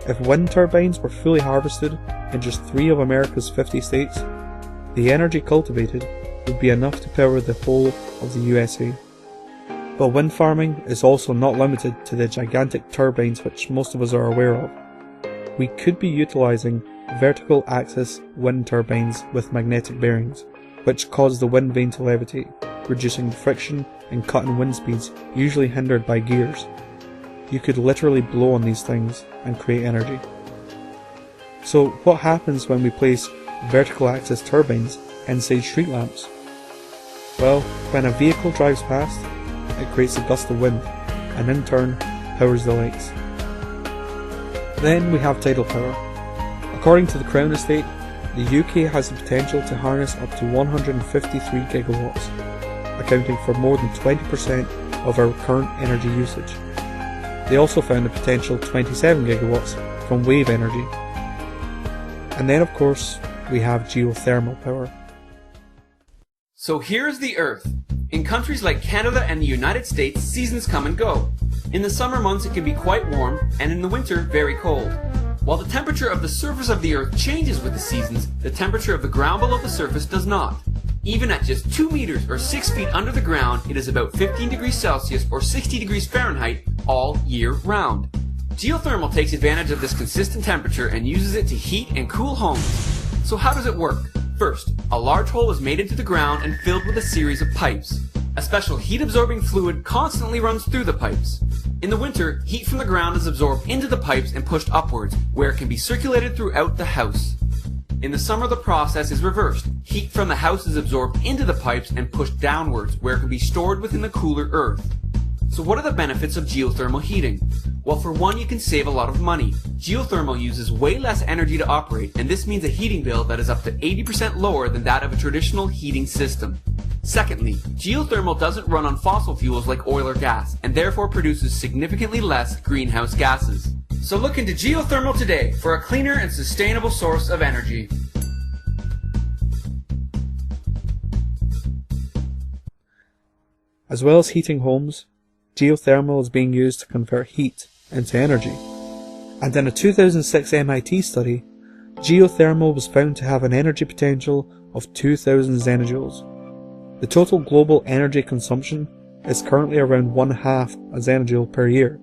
if wind turbines were fully harvested in just 3 of America's 50 states, the energy cultivated would be enough to power the whole of the USA. But wind farming is also not limited to the gigantic turbines which most of us are aware of. We could be utilising vertical axis wind turbines with magnetic bearings, which cause the wind vane to levitate, reducing the friction and cutting wind speeds usually hindered by gears. You could literally blow on these things and create energy. So what happens when we place vertical axis turbines inside street lamps? Well, when a vehicle drives past, it creates a gust of wind, and in turn powers the lights. Then we have tidal power. According to the Crown Estate, the UK has the potential to harness up to 153 gigawatts, accounting for more than 20% of our current energy usage. They also found a potential 27 gigawatts from wave energy. And then of course, we have geothermal power. So here's the Earth. In countries like Canada and the United States, seasons come and go. In the summer months it can be quite warm, and in the winter very cold. While the temperature of the surface of the Earth changes with the seasons, the temperature of the ground below the surface does not. Even at just 2 meters or 6 feet under the ground, it is about 15 degrees Celsius or 60 degrees Fahrenheit all year round. Geothermal takes advantage of this consistent temperature and uses it to heat and cool homes. So how does it work? First, a large hole is made into the ground and filled with a series of pipes. A special heat-absorbing fluid constantly runs through the pipes. In the winter, heat from the ground is absorbed into the pipes and pushed upwards, where it can be circulated throughout the house. In the summer, the process is reversed. Heat from the house is absorbed into the pipes and pushed downwards, where it can be stored within the cooler earth. So what are the benefits of geothermal heating? Well, for one, you can save a lot of money. Geothermal uses way less energy to operate, and this means a heating bill that is up to 80% lower than that of a traditional heating system. Secondly, geothermal doesn't run on fossil fuels like oil or gas, and therefore produces significantly less greenhouse gases. So look into geothermal today for a cleaner and sustainable source of energy. As well as heating homes, geothermal is being used to convert heat into energy. And in a 2006 MIT study, geothermal was found to have an energy potential of 2,000 zenojoules. The total global energy consumption is currently around 1/2 a zennojoule per year,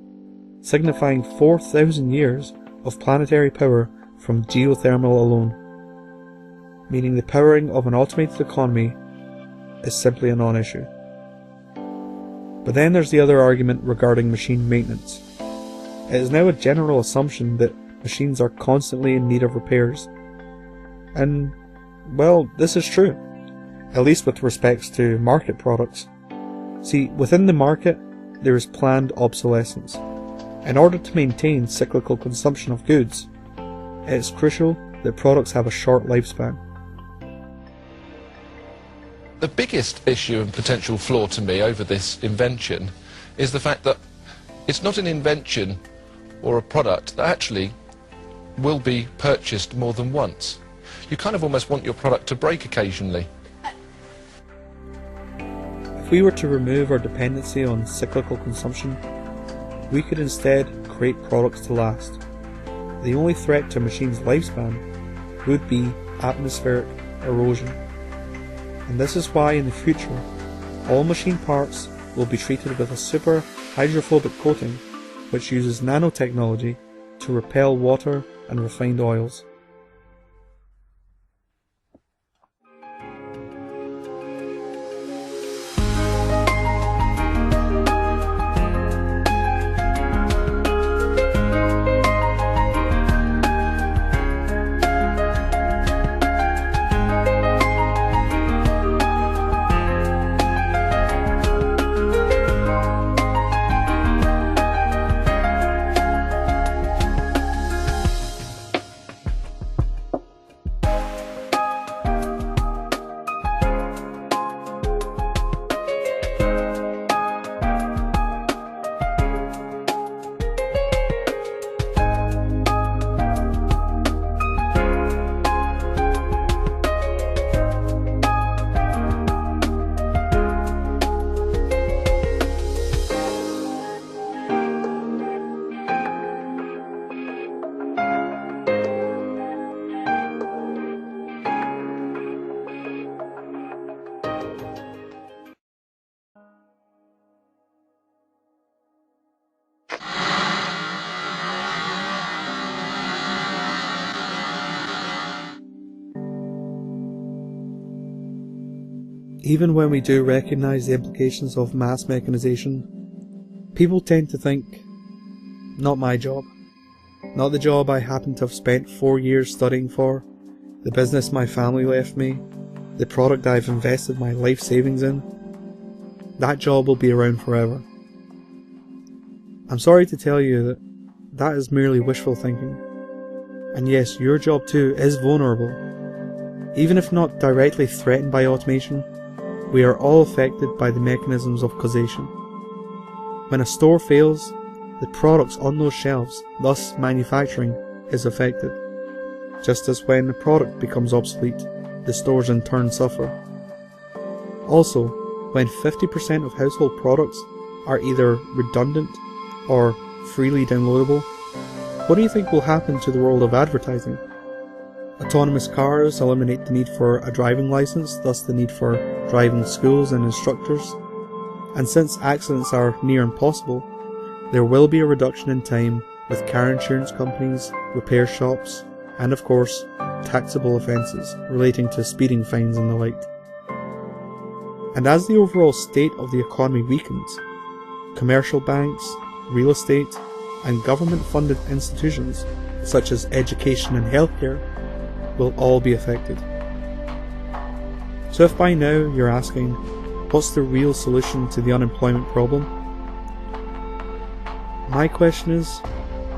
signifying 4,000 years of planetary power from geothermal alone, meaning the powering of an automated economy is simply a non-issue. But then there's the other argument regarding machine maintenance. It is now a general assumption that machines are constantly in need of repairs. And, well, this is true, at least with respects to market products. See, within the market, there is planned obsolescence. In order to maintain cyclical consumption of goods, it is crucial that products have a short lifespan. The biggest issue and potential flaw to me over this invention is the fact that it's not an invention or a product that actually will be purchased more than once. You kind of almost want your product to break occasionally. If we were to remove our dependency on cyclical consumption, we could instead create products to last. The only threat to a machine's lifespan would be atmospheric erosion. And this is why in the future, all machine parts will be treated with a super hydrophobic coating which uses nanotechnology to repel water and refined oils. Even when we do recognise the implications of mass mechanization, people tend to think, not my job, not the job I happen to have spent 4 years studying for, the business my family left me, the product I've invested my life savings in. That job will be around forever. I'm sorry to tell you that that is merely wishful thinking. And yes, your job too is vulnerable. Even if not directly threatened by automation, we are all affected by the mechanisms of causation. When a store fails, the products on those shelves, thus manufacturing, is affected. Just as when a product becomes obsolete, the stores in turn suffer. Also, when 50% of household products are either redundant or freely downloadable, what do you think will happen to the world of advertising? Autonomous cars eliminate the need for a driving license, thus the need for driving schools and instructors. And since accidents are near impossible, there will be a reduction in time with car insurance companies, repair shops, and of course, taxable offences relating to speeding fines and the like. And as the overall state of the economy weakens, commercial banks, real estate, and government-funded institutions such as education and healthcare will all be affected. So if by now you're asking, what's the real solution to the unemployment problem? My question is,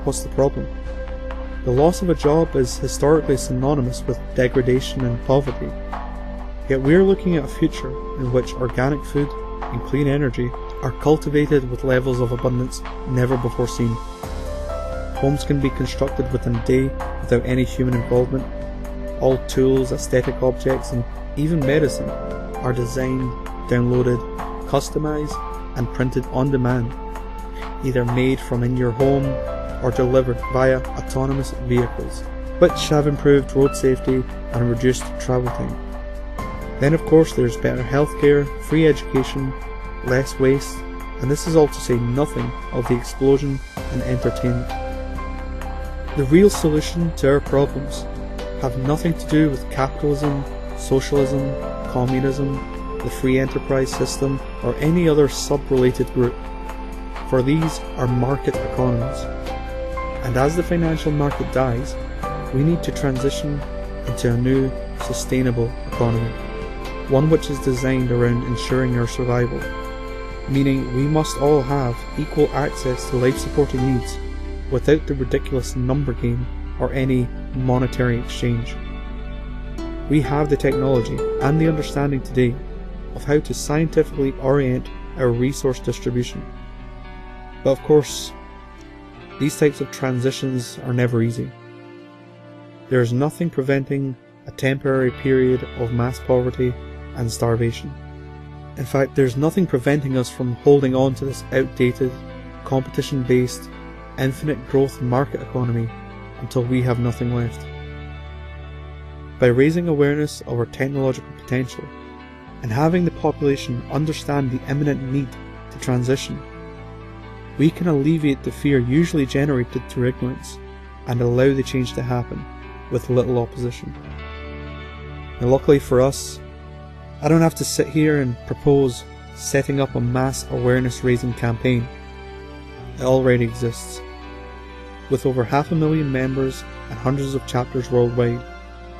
what's the problem? The loss of a job is historically synonymous with degradation and poverty, yet we're looking at a future in which organic food and clean energy are cultivated with levels of abundance never before seen. Homes can be constructed within a day without any human involvement. All tools, aesthetic objects, and even medicine are designed, downloaded, customized, and printed on demand, either made from in your home or delivered via autonomous vehicles, which have improved road safety and reduced travel time. Then of course there's better healthcare, free education, less waste, and this is all to say nothing of the explosion in entertainment. The real solution to our problems have nothing to do with capitalism, socialism, communism, the free enterprise system, or any other sub-related group, for these are market economies. And as the financial market dies, we need to transition into a new, sustainable economy, one which is designed around ensuring our survival, meaning we must all have equal access to life-supporting needs without the ridiculous number game or any monetary exchange. We have the technology and the understanding today of how to scientifically orient our resource distribution. But of course, these types of transitions are never easy. There is nothing preventing a temporary period of mass poverty and starvation. In fact, there's nothing preventing us from holding on to this outdated, competition-based, infinite growth market economy until we have nothing left. By raising awareness of our technological potential and having the population understand the imminent need to transition, we can alleviate the fear usually generated through ignorance and allow the change to happen with little opposition. Now, luckily for us, I don't have to sit here and propose setting up a mass awareness raising campaign. It already exists. With over 500,000 members and hundreds of chapters worldwide,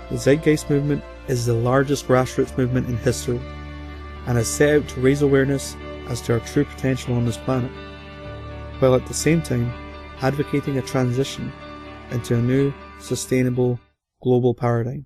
the Zeitgeist movement is the largest grassroots movement in history and has set out to raise awareness as to our true potential on this planet, while at the same time advocating a transition into a new, sustainable, global paradigm.